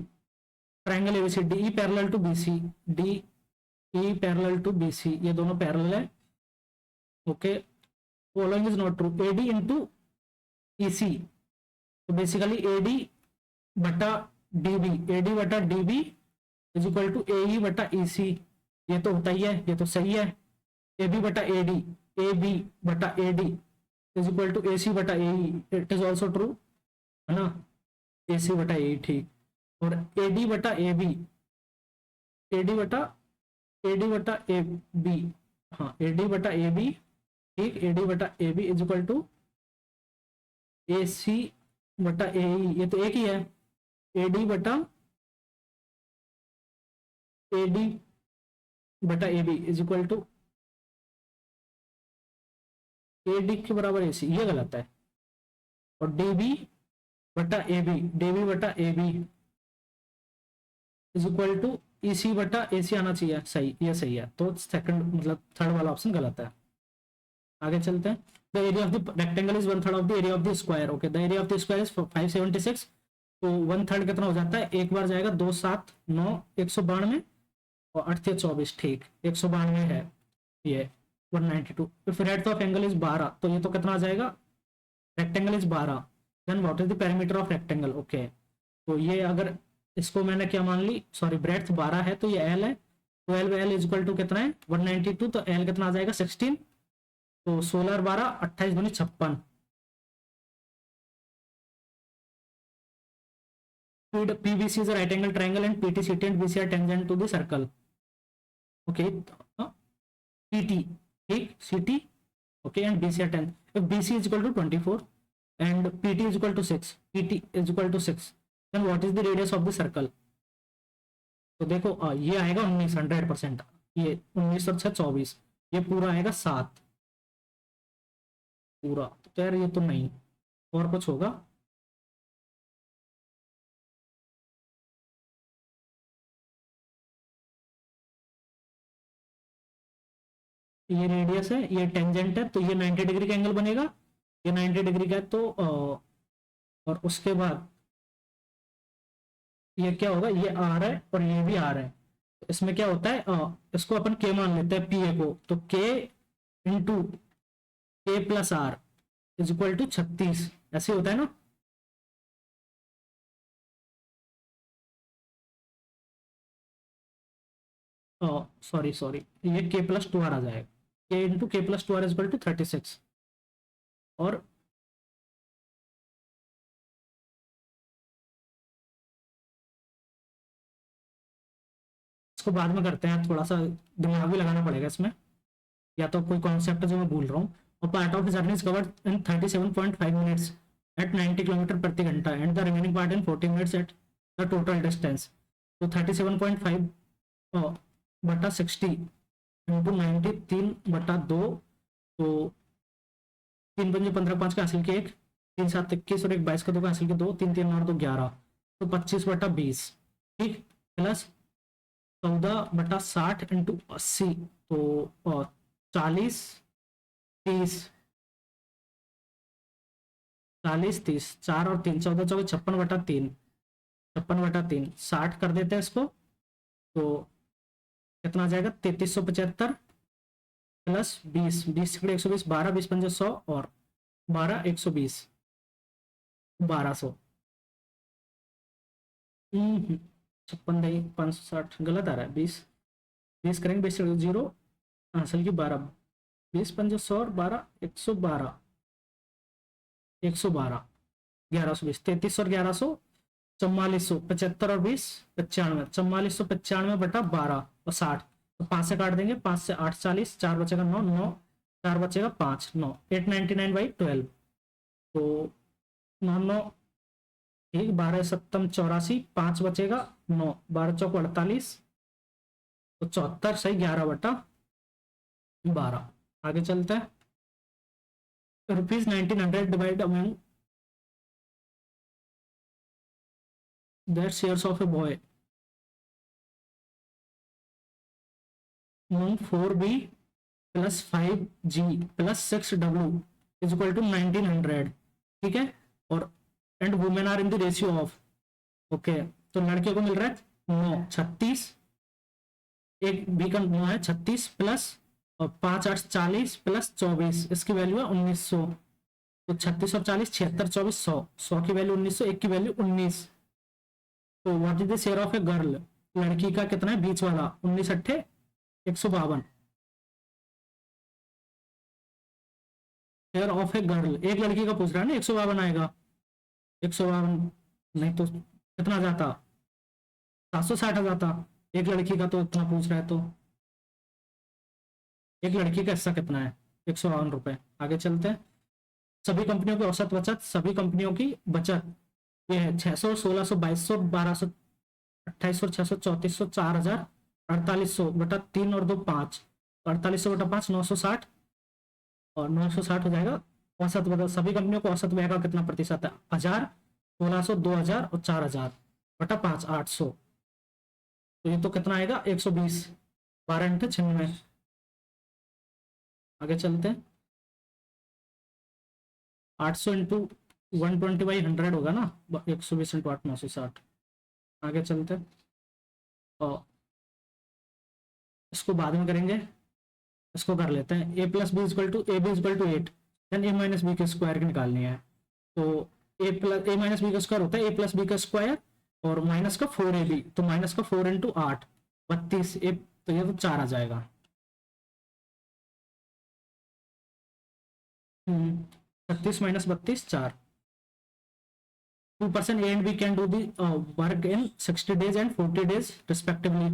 triangle ABC D parallel to BC D E parallel to BC, ये दोनों पैरेलल है। ओके, following is not true. AD into EC, तो basically AD बटा DB, AD बटा DB is equal to AE बटा EC. ये तो होता ही है, ये तो सही है। ए बी बटा ए डी, ए बी बटा A D is equal to A C बटा A, it is also true, है ना। ए सी बटा ए, ठीक। और ए डी बटा ए बी, ए डी बटा ए बी, हाँ ए डी बटा ए बी, ठीक। ए डी बटा A B is equal to A C बटा ए, ये तो एक ही है। ए डी बटा ए डी बटा A B is equal to A D के बराबर ए सी, ये गलत है। और डी बी बटा ए बी, डी बी बटा A B is equal to E C बटा ए सी आना चाहिए, सही, ये सही है। तो सेकंड मतलब थर्ड वाला ऑप्शन गलत है। आगे चलते हैं। The area of the rectangle is 1/3 of the area of the square. Okay, the area of the square is 576। तो 1/3 कितना हो जाता है, एक बार जाएगा 2 7 9 192 और 8 24, ठीक 192 है ये 192। If red of angle is 12, तो ये तो कितना आ जाएगा, rectangle is 12, then what is the perimeter of rectangle. Okay, तो ये अगर इसको मैंने क्या मान ली, सॉरी ब्रेड्थ 12 है तो ये एल है। 12 एल इज इक्वल टू कितना है 192, तो एल कितना आ जाएगा 16। तो 16 और 12 28 दूनी 56। PBC is a right angle triangle and PT, CT and BC are tangent to the circle. Okay, PT, ठीक, CT, okay, and BC are 10. If BC is equal to 24 and PT is equal to 6, PT is equal to 6, then what is the radius of the circle? तो देखो ये आएगा 19 100%, ये 19 और 6 24, ये पूरा आएगा 7 पूरा। तो यार ये तो नहीं, और कुछ होगा। ये रेडियस है, ये टेंजेंट है, तो ये 90 डिग्री का एंगल बनेगा। ये 90 डिग्री का है, तो और उसके बाद ये क्या होगा, ये आर है और ये भी आर है। तो इसमें क्या होता है, इसको अपन के मान लेते हैं, पी ए को। तो K into K plus R is equal to 36, ऐसे होता है ना। सॉरी सॉरी, ये के प्लस 2 आर आ जाएगा। K into K plus 2 R is equal to 36। और इसको बाद में करते हैं, थोड़ा सा दिमाग भी लगाना पड़ेगा इसमें, या तो कोई कॉन्सेप्ट जो मैं भूल रहा हूँ। और part of journey is covered in 37.5 minutes at 90 kilometre प्रति घंटा and the remaining part in 40 minutes at the total distance. तो 37.5 बटा 60 इंटू 90, 3/2, तो 3×5 15, 5 का हासिल के 1, 3×7 = 21 और 1 22 का 2 का हासिल के 2, 3×3 = 9 2 11, तो 25/20, ठीक, प्लस 14/60 इंटू 80, तो 40 30, 40 30, 4 और 3 14 24 56/3, 56/3, 60 कर देते हैं इसको, तो कितना आ जाएगा 3375 प्लस 20, 20 × 120, 12, 20×5 100 और 12 120, 1200, 56 560 गलत आ रहा है, 20 20 करेंगे, 20 जीरो हासिल की 12, 20×5 100 और 12 112, 112, 1120, 33 और 1100, 4400, 75 और 20 95, 4495/12 और 60, तो 5 से काट देंगे, 5 से 8 40, 4 बचेगा 9 9, 4 बचेगा 5 9, 899/12, तो 9 9, ठीक, 12 7 84, 5 बचेगा 9, 12 चौक 48, तो 74 सही, 11/12। आगे चलते हैं, ₹1900 divide among that shares of a boy among 4B plus 5G plus 6W is equal to 1900, ठीक है, और and women are in the ratio of, okay, तो लड़कियों को मिल रहा है 9 36, एक बी का 9 है 36 प्लस और 5 8 40 प्लस 24, इसकी वैल्यू है 1900, तो 36 और 40 76 24 100, 100 की वैल्यू 1900, 1 की वैल्यू 19, तो what is the share of a girl, लड़की का कितना है बीच वाला, 19 अट्ठे 152, शेयर ऑफ ए गर्ल, एक लड़की का पूछ रहा है ना, 152 आएगा, 152 नहीं तो कितना जाता, 760 आ जाता, एक लड़की का तो इतना पूछ रहा है, तो एक लड़की का हिस्सा कितना है, 152 रुपए। आगे चलते हैं, सभी कंपनियों की औसत बचत, सभी कंपनियों की बचत ये है 600 1600 2200 1200 2800 600 3400 4000 4800/3 और 2 5, 4800/5 960, और 960 हो जाएगा औसत बचत, सभी कंपनियों को औसत व्यय का कितना प्रतिशत है, 1000 1600 2000 और 4000/5 800, तो ये तो कितना आएगा 120, 12 × 96। आगे चलते हैं, 800 इंटू 120/100 होगा ना, 120 इंटू 8 960। आगे चलते हैं, और इसको बाद में करेंगे, इसको कर लेते हैं, a plus B equal to A B equal to 8, then a minus B के स्क्वायर की निकालनी है, तो a माइनस बी का स्क्वायर होता है a प्लस बी का स्क्वायर और माइनस का 4ab, तो माइनस का 4 इंटू 8 32, तो ये तो 4 आ जाएगा, 36 minus 32 4, 2% A and B can do the work in 60 days and 40 days respectively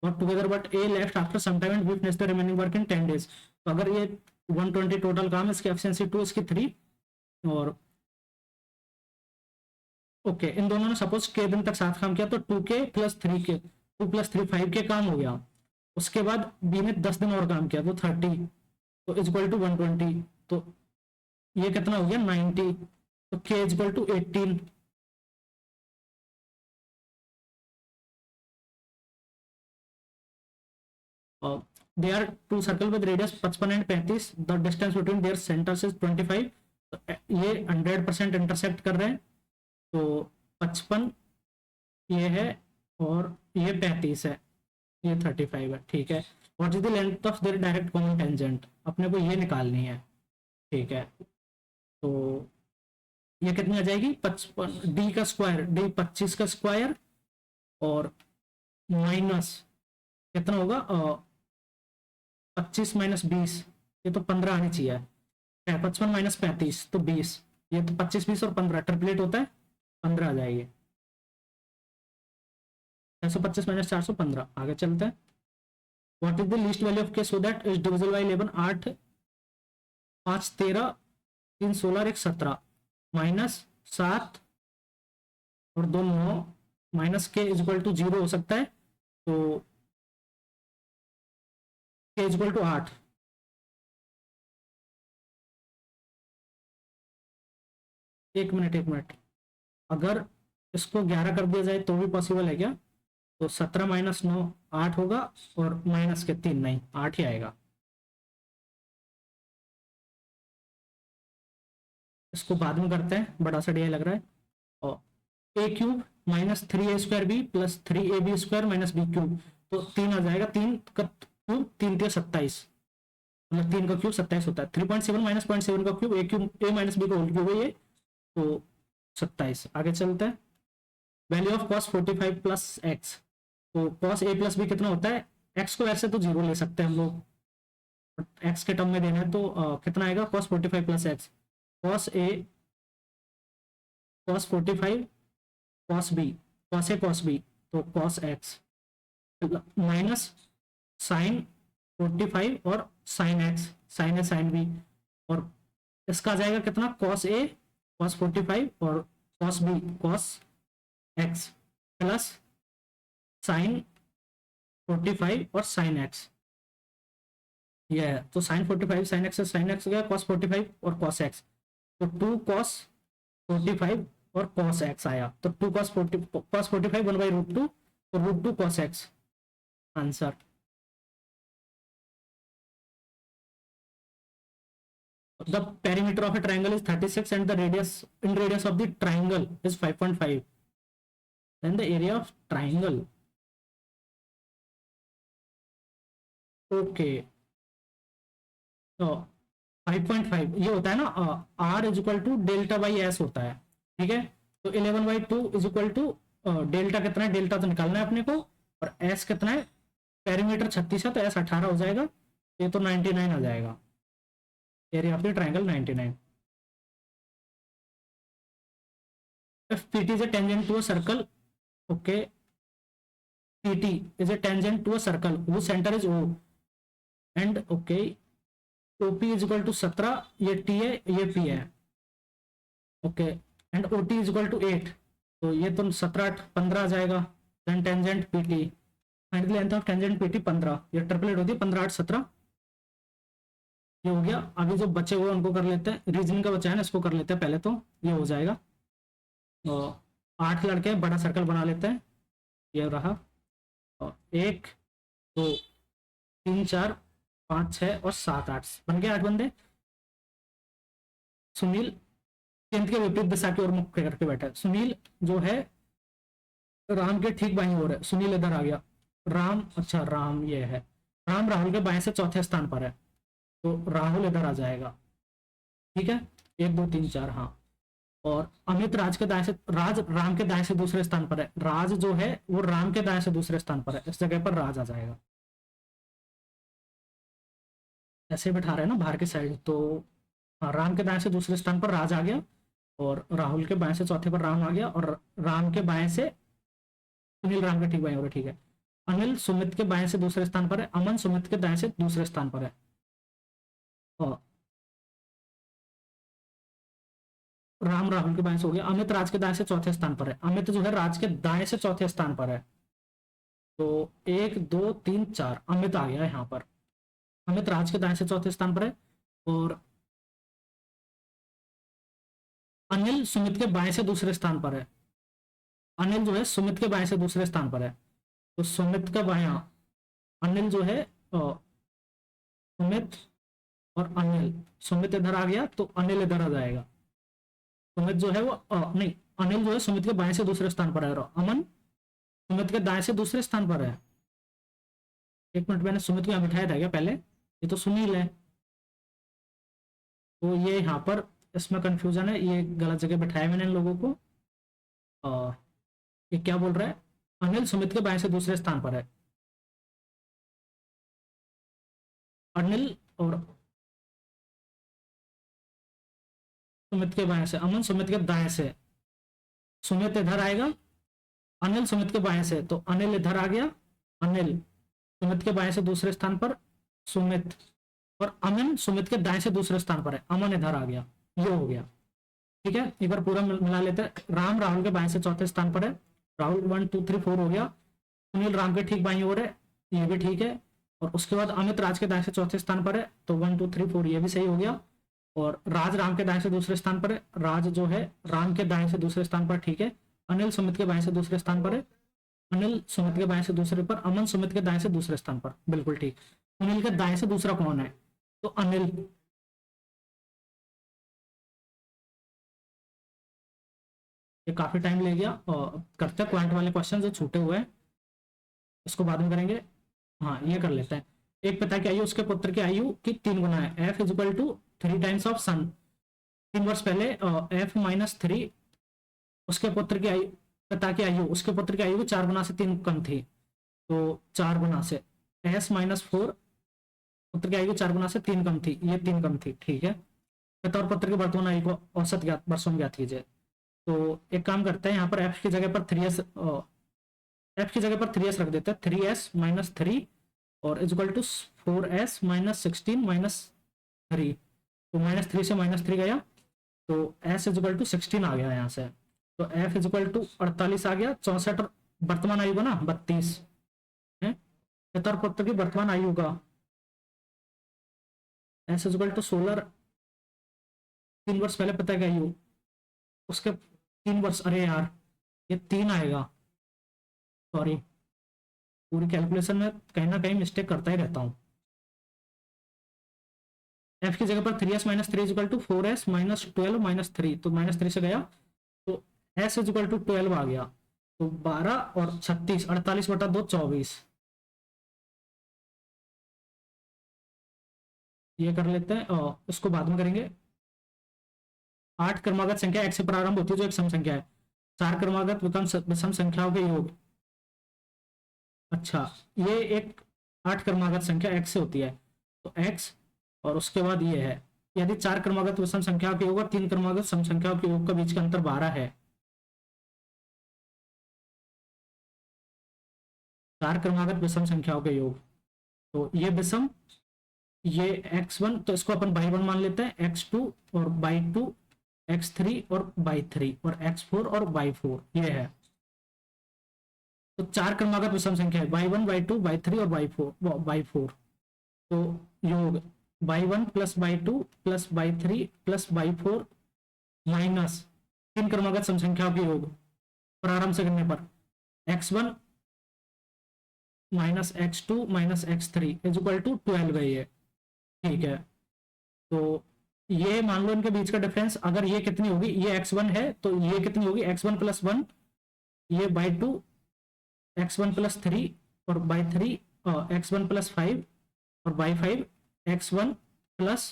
or together, but A left after some time and B finished the remaining work in 10 days, तो अगर ये 120 total काम है, इसकी एफिशिएंसी 2, इसकी 3, और okay, इन दोनों ने सपोज के दिन तक साथ काम किया, तो 2K plus 3K, 2 plus 3 5K काम हो गया, उसके बाद बी ने 10 दिन और काम किया, तो 30, तो इज इक्वल टू 120, तो ये कितना हो गया 90, तो K is equal to 18, they are two circle with radius 55 and 35, the distance between their centers is 25, ये 100% इंटरसेक्ट कर रहे हैं, तो 55 ये है और ये 35 है, ये 35 है, ठीक है, what is the length of their direct common tangent, अपने को ये निकालनी है, ठीक है, तो ये कितनी आ जाएगी 55 डी का स्क्वायर, डी 25 का स्क्वायर और माइनस कितना होगा 25 माइनस 20, ये तो 15 आनी चाहिए, 55 माइनस 35 तो 20, ये तो 25 20 और 15 ट्रिपलेट होता है, 15 आ जाएगी, 625 माइनस 415। आगे चलते हैं, what is the least value of K so that is divisible by 11, 8 5 13 3 16 और 1 17 माइनस 7 और 2 9 माइनस के इज इक्वल टू 0 हो सकता है, तो k इक्वल टू 8। एक मिनट, अगर इसको 11 कर दिया जाए तो भी पॉसिबल है क्या? तो 17 माइनस 9 8 होगा, और माइनस के 3 नहीं 8 ही आएगा। इसको बाद में करते हैं, बड़ा सा डी लग रहा है। और A cube minus 3a² B plus 3ab square minus B cube, तो 3 आ जाएगा। 3 का क्यूब 3 3 27, मतलब 3 का क्यूब 27 होता है। 3.7 माइनस 0.7 का क्यूब, ए क्यूब ए माइनस बी का होल क्यूब है ये, तो 27। आगे चलते हैं। Value of cos 45 plus x, तो कॉस ए प्लस बी कितना होता है? एक्स को वैसे तो जीरो ले सकते हैं हम लोग, एक्स के टर्म में देना है तो कितना आएगा? Cos 45 plus x, cos A cos 45 cos B, cos A cos B, तो कॉस एक्स माइनस साइन 45 और साइन एक्स, साइन ए साइन बी, और इसका आ जाएगा कितना? कॉस ए कॉस 45 और cos B cos X plus sine 45 और साइन एक्स। ये है, तो sine 45 sine X, sine X गया कॉस 45 और कॉस एक्स, तो 2 कॉस 45 और कॉस एक्स आया, तो 2 कॉस 45 1/√2, तो √2 cos x answer. The perimeter of a triangle is 36 and the radius of the triangle is 5.5. Then the area of triangle. Okay. तो 5.5 ये होता है ना, R is equal to delta by S होता है, ठीक है। तो 11/2 इज इक्वल टू डेल्टा कितना है? डेल्टा तो निकालना है अपने को, और एस कितना है? पेरीमीटर 36 है तो एस 18 हो जाएगा, ये तो 99 आ जाएगा। Area of the triangle 99। If PT is a tangent to a circle, okay, PT is a tangent to a circle whose center is O, and okay, OP is equal to 17, ये T है ये P है, okay, and OT is equal to 8, तो ये तो 17 8 15 आ जाएगा। Then tangent PT, find the length of tangent PT 15, ये ट्रिपलेट होती है 15 8 17, ये हो गया। अभी जो बचे हुए उनको कर लेते हैं, रीजनिंग का बचा है ना, इसको कर लेते हैं पहले, तो ये हो जाएगा। तो 8 लड़के बड़ा सर्कल बना लेते हैं, ये रहा, और 1 2 3 4 5 6 और 7 8 बन गए 8 बंदे। सुनील केंद्र के विपरीत दिशा की ओर मुख करके बैठा है। सुनील जो है राम के ठीक बाईं ओर है, सुनील इधर आ गया। राम, अच्छा राम ये है, राम राहुल के बाएं से चौथे स्थान पर है, तो राहुल इधर आ जाएगा, ठीक है। 1 2 3 4, हाँ। और अमित राज के दाएं से, राज राम के दाएं से दूसरे स्थान पर है, राज जो है वो राम के दाएं से दूसरे स्थान पर है, इस जगह पर राज आ जाएगा। ऐसे बैठा रहे हैं ना बाहर की साइड, तो हाँ, राम के दाएं से दूसरे स्थान पर राज आ गया, और राहुल के बाएं से चौथे पर राम आ गया, और राम के बाएं से सुनील राम के ठीक बाएं हो रहा, ठीक है। अनिल सुमित के बाएं से दूसरे स्थान पर है, अमन सुमित के दाएं से दूसरे स्थान पर है, और राम राहुल के बाएं से हो गया। अमित राज के दाएं से चौथे स्थान पर है, अमित जो है राज के दाएं से चौथे स्थान पर है, तो 1 2 3 4 अमित आ गया यहाँ पर, अमित राज के दाएं से चौथे स्थान पर है। और अनिल सुमित के बाएं से दूसरे स्थान पर है, अनिल जो है सुमित के बाएं से दूसरे स्थान पर है, तो सुमित का बायां, अनिल जो है सुमित और अनिल, सुमित इधर आ गया तो अनिल इधर आ जाएगा। सुमित जो है वो नहीं, अनिल जो है सुमित के बाएं से दूसरे स्थान पर है, और अमन सुमित के दाएं से दूसरे स्थान पर है। 1 मिनट, मैंने सुमित को यहाँ बिठाया था क्या पहले? ये तो सुनील है, तो ये यहाँ पर इसमें कंफ्यूजन है, ये गलत जगह बिठाया मैंने इन लोगों को। ये क्या बोल रहा है? अनिल सुमित के बाएं से दूसरे स्थान पर है, अनिल और सुमित के बाएं से, अमन सुमित के दाएं से, सुमित इधर आएगा, अनिल सुमित के बाएं से, तो अनिल इधर आ गया, अनिल सुमित के बाएं से दूसरे स्थान पर सुमित, और अमन सुमित के दाएं से दूसरे स्थान पर है, अमन इधर आ गया, ये हो गया, ठीक है। एक बार पूरा मिला लेते हैं। राम राहुल के बाएं से चौथे स्थान पर है, राहुल 1 2 3 4 हो गया। सुनील राम के ठीक बाईं ओर है, ये भी ठीक है। और उसके बाद अमित राज के दाएं से चौथे स्थान पर है, तो 1 2 3 4 ये भी सही हो गया। और राज राम के दाएं से दूसरे स्थान पर है, राज जो है राम के दाएं से दूसरे स्थान पर, ठीक है। अनिल सुमित के बाएं से दूसरे स्थान पर है, अनिल सुमित के बाएं से दूसरे पर, अमन सुमित के दाएं से दूसरे स्थान पर, बिल्कुल ठीक। अनिल के दाएं से दूसरा कौन है, तो अनिल। ये काफी टाइम ले गया, और करते हैं क्वांट वाले क्वेश्चन जो छूटे हुए हैं, इसको बाद में करेंगे। हाँ ये कर लेते हैं। एक पिता की आयु उसके पुत्र की आयु की 3 गुना है, F is equal to 3 times of son. 3 वर्ष पहले एफ -3 उसके पुत्र की आयु, पिता की आयु उसके पुत्र की आयु की 4 गुना से 3 कम थी, तो 4 गुना से S-4 पुत्र की आयु 4 गुना से 3 कम थी, ये 3 कम थी, ठीक है। पिता और पुत्र की वर्तमान आयु को औसत ज्ञात वर्षों में ज्ञात कीजिए। तो एक काम करते हैं, यहाँ पर एफ की जगह पर 3s, एफ की जगह पर 3s रख देते हैं, 3s-3 और इज इक्वल टू 4s-16 -3, तो -3 से -3 गया, तो s इज इक्वल टू 16 आ गया यहाँ से। तो f इज इक्वल टू 48 आ गया, 64 और वर्तमान आयु का ना 32 है, पिता और पुत्र की वर्तमान आयु का s इज इक्वल टू 16, 3 वर्ष पहले पिता की आयु उसके 3 वर्ष, अरे यार ये 3 आएगा, सॉरी पूरी कैलकुलेशन में कहीं ना कहीं मिस्टेक करता ही रहता हूँ। f की जगह पर 3s-3 is equal to 4s-12 -3, तो -3 से गया, तो s इज इक्वल टू 12 आ गया, तो 12 और 36, 48/2 24, ये कर लेते हैं और इसको बाद में करेंगे। 8 क्रमागत संख्या x से प्रारंभ होती है जो एक सम संख्या है, 4 क्रमागत विषम संख्याओं के योग। अच्छा, ये एक 8 क्रमागत संख्या x से होती है, तो x और उसके बाद ये है, यदि 4 क्रमागत विषम संख्याओं के योग और 3 क्रमागत सम संख्याओं के योग का बीच का अंतर 12 है, 4 क्रमागत विषम संख्याओं के योग, तो ये विषम, ये x1, तो इसको अपन y1 मान लेते हैं, x2 और y2, x3 और y3 और x4 और y4, ये है। तो 4 क्रमागत विषम संख्या है, y1 y2 y3 और y4, तो योग y1 plus y2 plus y3 plus y4 minus 3 क्रमागत सम संख्याओं के योग प्रारंभ से करने पर x1 minus x2 minus x3 is equal to 12 है ये, ठीक है। तो ये मान लो इनके बीच का डिफरेंस, अगर ये कितनी होगी, ये x1 है तो ये कितनी होगी, x1 प्लस 1, ये y2 x1 प्लस 3 और y3 x1 प्लस 5 और y5 x1 प्लस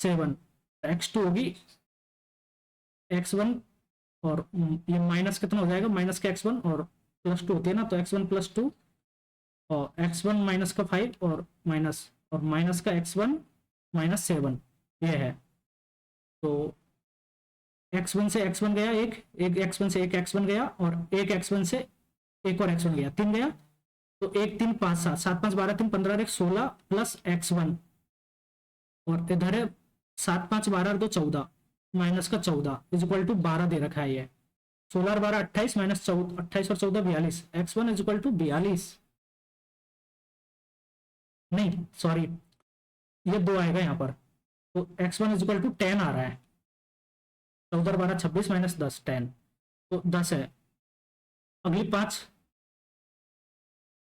7, x2 होगी x1 और ये माइनस कितना हो जाएगा, माइनस का x1 और प्लस 2 होती है ना, तो x1 प्लस 2 और x1 माइनस का 5 और माइनस का x1 माइनस 7, ये है। तो x1 से x1 गया, एक x1 से एक x1 गया, और एक x1 से एक और x1 गया, 3 गया, तो 1 3 5 7 7 5 12 3 15 1 16 प्लस x1, और इधर है 7 5 12 2 14 माइनस का 14 इज इक्वल टू 12 दे रखा है ये, 16 और 12 28 माइनस 28 और 14 42, x1 इज इक्वल टू 42, नहीं सॉरी ये 2 आएगा यहाँ पर, तो x1 इज इक्वल टू 10 आ रहा है, 14 12 26 माइनस 10 10, तो 10 है। अगली 5,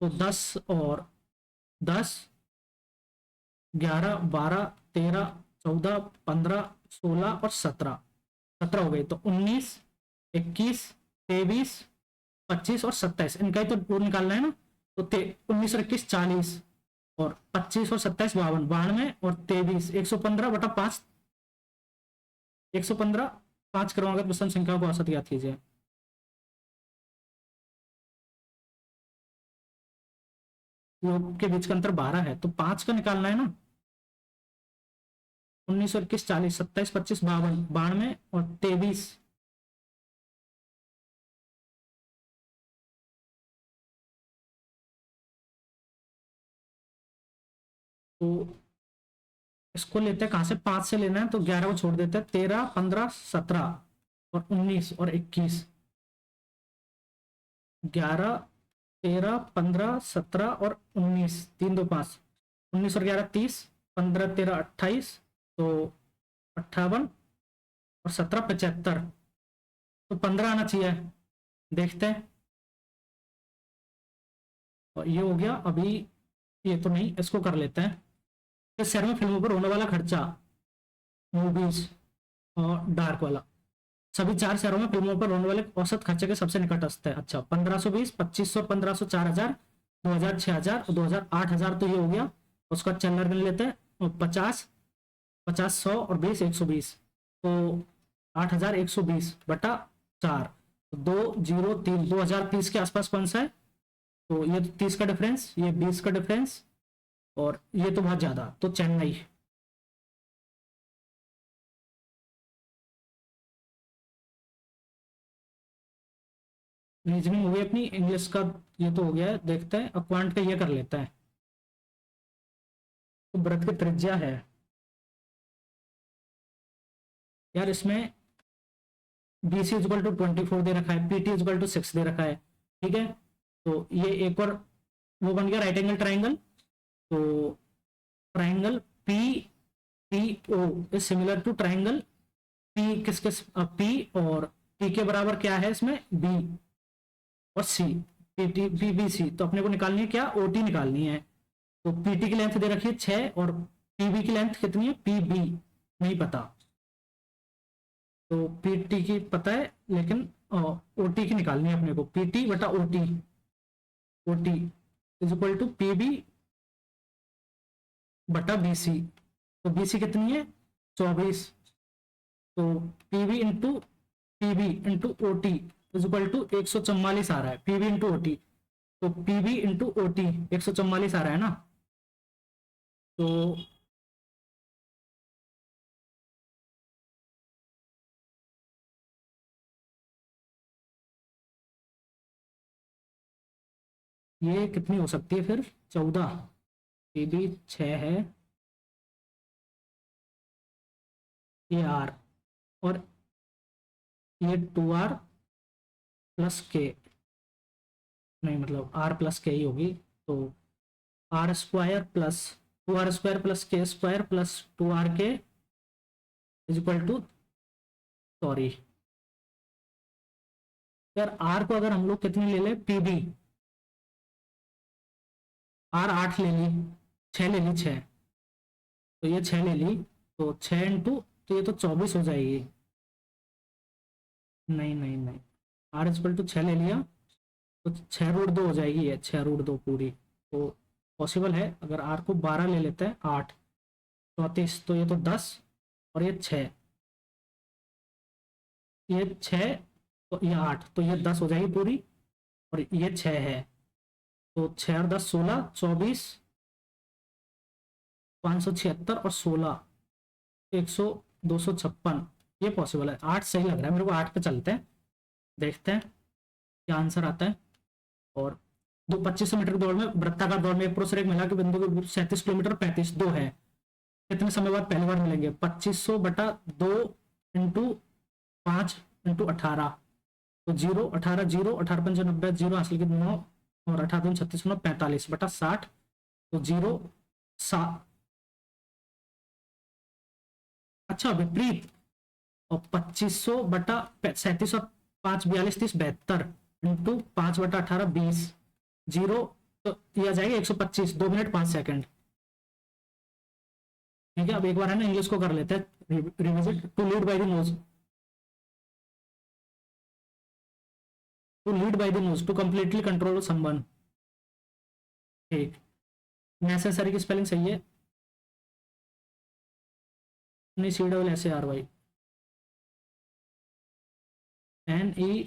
तो 10 और 10 11 12 13 14 15 16 और 17 हो गए, तो 19 21 23 25 और 27, इनका ही तो वो निकालना है ना, तो 19 और 21 40 और 25 और 27 52 92 और 23 115/5, 115 5 क्रमागत विषम संख्याओं को औसत ज्ञात कीजिए। योग के बीच का अंतर 12 है, तो 5 का निकालना है ना, 19 और 21 40 27 25 52 92 और 23, तो इसको लेते हैं कहां से, 5 से लेना है, तो 11 को छोड़ देते हैं, 13 15 17 और 19 और 21, 11 13 15 17 और 19, 3 2 5, 19 और 11 30, 15 13 28, तो 58 और 17 75, तो 15 आना चाहिए। देखते हैं। और ये हो गया अभी। ये तो नहीं, इसको कर लेते हैं। इस शहर में फिल्मों पर होने वाला खर्चा, मूवीज और डार्क वाला, सभी 4 शहरों में फिल्मों पर होने वाले औसत खर्चे के सबसे निकटस्थ है। अच्छा, 1520, 2500, 1500, 4000, 2000, 6000 और 2000, 8000, तो ये हो गया। उसका चैनल गिन लेते हैं। और 50, 50, 100 और 20, 120, तो 8120 बटा 4, 203, 2030 के आसपास कौन सा है? तो ये तो 30 का डिफरेंस, ये 20 का डिफरेंस, और ये तो बहुत ज्यादा, तो चेन्नई। रीजनिंग हो गई अपनी, इंग्लिश का ये तो हो गया है। देखते हैं अब क्वांट का ये कर लेते हैं। तो वृत्त की त्रिज्या है यार, इसमें बी सी इजल टू 24 दे रखा है, पी टी इजल टू 6 दे रखा है। ठीक है, तो ये एक और वो बन गया राइट एंगल ट्राइंगल। तो triangle P T O is similar to triangle P किस किस, पी और पी के बराबर क्या है इसमें, बी और C, P T P B C. तो अपने को निकालनी है क्या, ओ टी निकालनी है। तो पी टी की लेंथ दे रखी है 6, और पी बी की लेंथ कितनी है, पी बी नहीं पता। तो पी टी की पता है, लेकिन ओ टी की निकालनी है अपने को। पी टी बटा O T, O T is equal to P B बटा बी सी। तो बी सी कितनी है, 24। तो P B into P B into O T is equal to 144 आ रहा है, P B into O T. तो P B into O T 144 आ रहा है ना। तो ये कितनी हो सकती है फिर, 14, पी बी 6 है, ये आर, और ये 2r प्लस के, नहीं मतलब आर प्लस के ही होगी। तो आर स्क्वायर प्लस 2r² प्लस K square plus 2r K is equal to, sorry यार, आर को अगर हम लोग कितनी ले ले, पी बी, आर 8 ले ली, 6 ले ली, 6, तो ये 6 ले ली, तो 6 इंटू, तो ये तो 24 हो जाएगी। नहीं नहीं नहीं, आर इक्वल टू 6 ले लिया, तो 6√2 हो जाएगी, ये 6√2 पूरी। तो पॉसिबल है, अगर आर को 12 ले लेते हैं, 8, 34, तो ये तो 10, और ये 6, ये 6, तो ये 8, तो ये 10 हो जाएगी पूरी, और ये 6 है। तो 6 और 10 16, 24, 576 और 16, 100, 256, ये पॉसिबल है। 8 सही लग रहा है मेरे को, 8 पे चलते हैं। देखते हैं क्या आंसर आता है। और दो 2500 मीटर की दौड़ में, वृत्ताकार दौड़ में एक पुरुष और एक महिला के बिंदु के 37 किलोमीटर 35 दो है, कितने समय बाद पहली बार मिलेंगे? 2500 बटा 2 इंटू 5 इंटू 18, तो 0, 18, 0, 18 पंच 90, 0 हासिल की 9, और 18 36 9 45 बटा 60, तो 0 अच्छा विपरीत, और 2500 बटा 37 और 5 42 30 72 इंटू 5 बटा 18 20, 0, तो यह आ जाएगा 125, 2 मिनट 5 सेकंड। ठीक है, अब एक बार है ना इंग्लिश को कर लेते हैं revisit. To lead by the nose, to lead by the nose, to completely control someone. ठीक, नेसेसरी की स्पेलिंग सही है, नहीं, CSSARY, NECESSARY,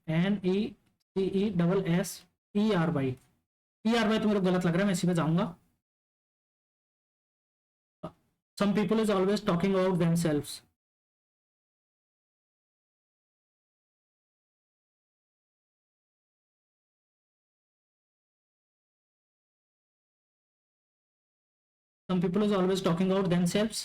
NECESSERY, ERY तो मेरे को गलत लग रहा है, मैं इसी पे जाऊंगा। Some people is always talking about themselves. Some people is always talking about themselves.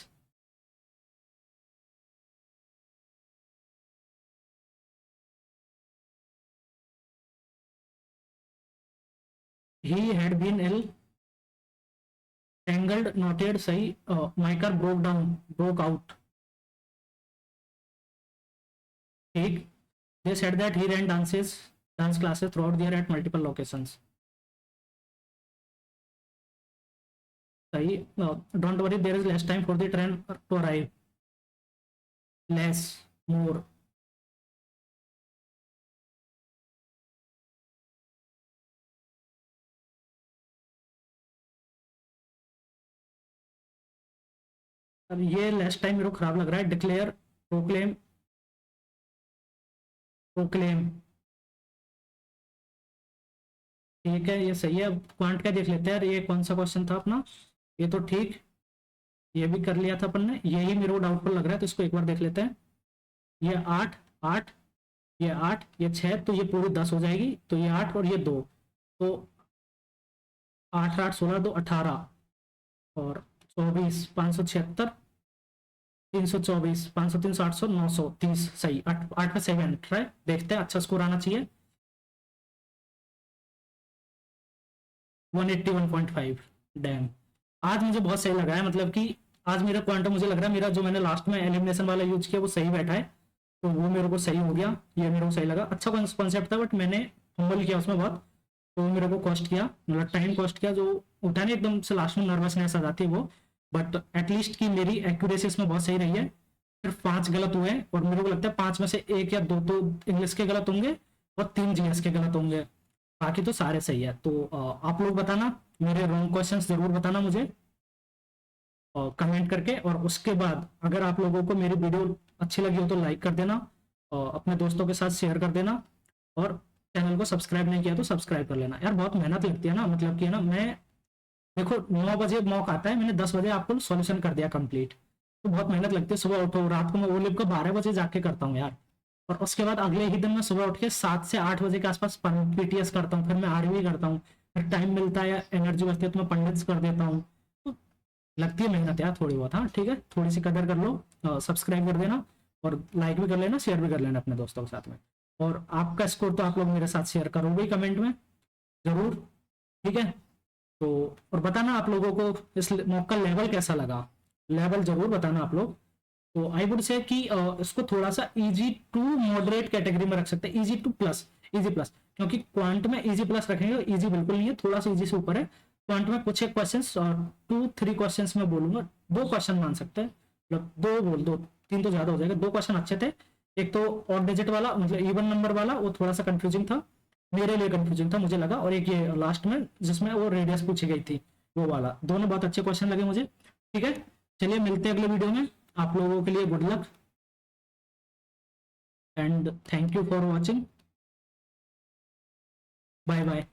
He had been ill, tangled knotted, सही, my car broke down, broke out, ठीक, they said that he ran dance classes throughout the year at multiple locations, सही, don't worry there is less time for the train to arrive, less, more, अब ये less time मेरे को खराब लग रहा है, डिक्लेयर, प्रोक्लेम, प्रोक्लेम, ठीक है ये सही है। अब क्वांट का देख लेते हैं यार, ये कौन सा क्वेश्चन था अपना, ये तो ठीक, ये भी कर लिया था अपन ने, यही मेरे को डाउटफुल लग रहा है तो इसको एक बार देख लेते हैं। ये 8 8, ये 8, ये 6, तो ये पूरी 10 हो जाएगी, तो ये 8 और ये 2, तो 8 8 16 2 18 और 24 576 324 500 300 800 930, सही, 8 पे 7 है, देखते हैं अच्छा स्कोर आना चाहिए। 181.5, डैम, आज मुझे बहुत सही लगा है, मतलब कि आज मेरा क्वांटम मुझे लग रहा है मेरा जो मैंने लास्ट में एलिमिनेशन वाला यूज किया वो सही बैठा है, तो वो मेरे को सही हो गया, ये मेरे को सही लगा, अच्छा कॉन्सेप्ट था बट मैंने फंबल किया उसमें बहुत, तो मेरे को कॉस्ट किया, मतलब टाइम कॉस्ट किया, जो उठा नहीं एकदम से लास्ट में नर्वसनेस आ जाती है वो, बट एटलीस्ट की मेरी एक्यूरेसी इसमें बहुत सही रही है। फिर 5 गलत हुए और मेरे को लगता है 5 में से 1 या 2 तो इंग्लिश के गलत होंगे और 3 जीएस के गलत होंगे, बाकी तो सारे सही है। तो आप लोग बताना, मेरे रॉन्ग क्वेश्चंस जरूर बताना मुझे कमेंट करके, और उसके बाद अगर आप लोगों को मेरी वीडियो अच्छी लगी हो तो लाइक कर देना, अपने दोस्तों के साथ शेयर कर देना, और चैनल को सब्सक्राइब नहीं किया तो सब्सक्राइब कर लेना यार, बहुत मेहनत लगती है ना, मतलब कि है ना, मैं देखो 9 बजे मॉक आता है, मैंने 10 बजे आपको सॉल्यूशन कर दिया कंप्लीट, तो बहुत मेहनत लगती है, सुबह उठो, रात को मैं वो लिप को 12 बजे जाके करता हूँ यार, और उसके बाद अगले ही दिन मैं सुबह उठ के 7 से 8 बजे के आसपास पीटीएस करता हूँ, फिर मैं आरवी करता हूँ, फिर टाइम मिलता है या एनर्जी बचती है तो मैं पंडित्स कर देता हूँ, तो लगती है मेहनत यार थोड़ी बहुत, हाँ ठीक है, थोड़ी सी कदर कर लो, सब्सक्राइब कर देना और लाइक भी कर लेना, शेयर भी कर लेना अपने दोस्तों के साथ में, और आपका स्कोर तो आप लोग मेरे साथ शेयर करोगे कमेंट में जरूर, ठीक है। तो और बताना आप लोगों को इस मॉक का लेवल कैसा लगा, लेवल जरूर बताना आप लोग। तो आई वुड से कि इसको थोड़ा सा इजी टू मॉडरेट कैटेगरी में रख सकते हैं, easy two plus, easy plus, क्योंकि क्वांट में इजी प्लस रखेंगे, इजी बिल्कुल नहीं है, थोड़ा सा इजी से ऊपर है। क्वांट में कुछ एक क्वेश्चंस और 2-3 क्वेश्चंस में बोलूंगा, 2 क्वेश्चन मान सकते हैं, मतलब 2 बोल दो, 3 तो ज्यादा हो जाएगा, 2 क्वेश्चन अच्छे थे, एक तो ऑड डिजिट वाला मतलब इवन नंबर वाला वो थोड़ा सा कंफ्यूजिंग था, मेरे लिए कंफ्यूजिंग था मुझे लगा, और एक ये लास्ट में जिसमें वो रेडियस पूछी गई थी वो वाला, दोनों बहुत अच्छे क्वेश्चन लगे मुझे, ठीक है। चलिए मिलते हैं अगले वीडियो में, आप लोगों के लिए good luck and thank you for watching, bye bye.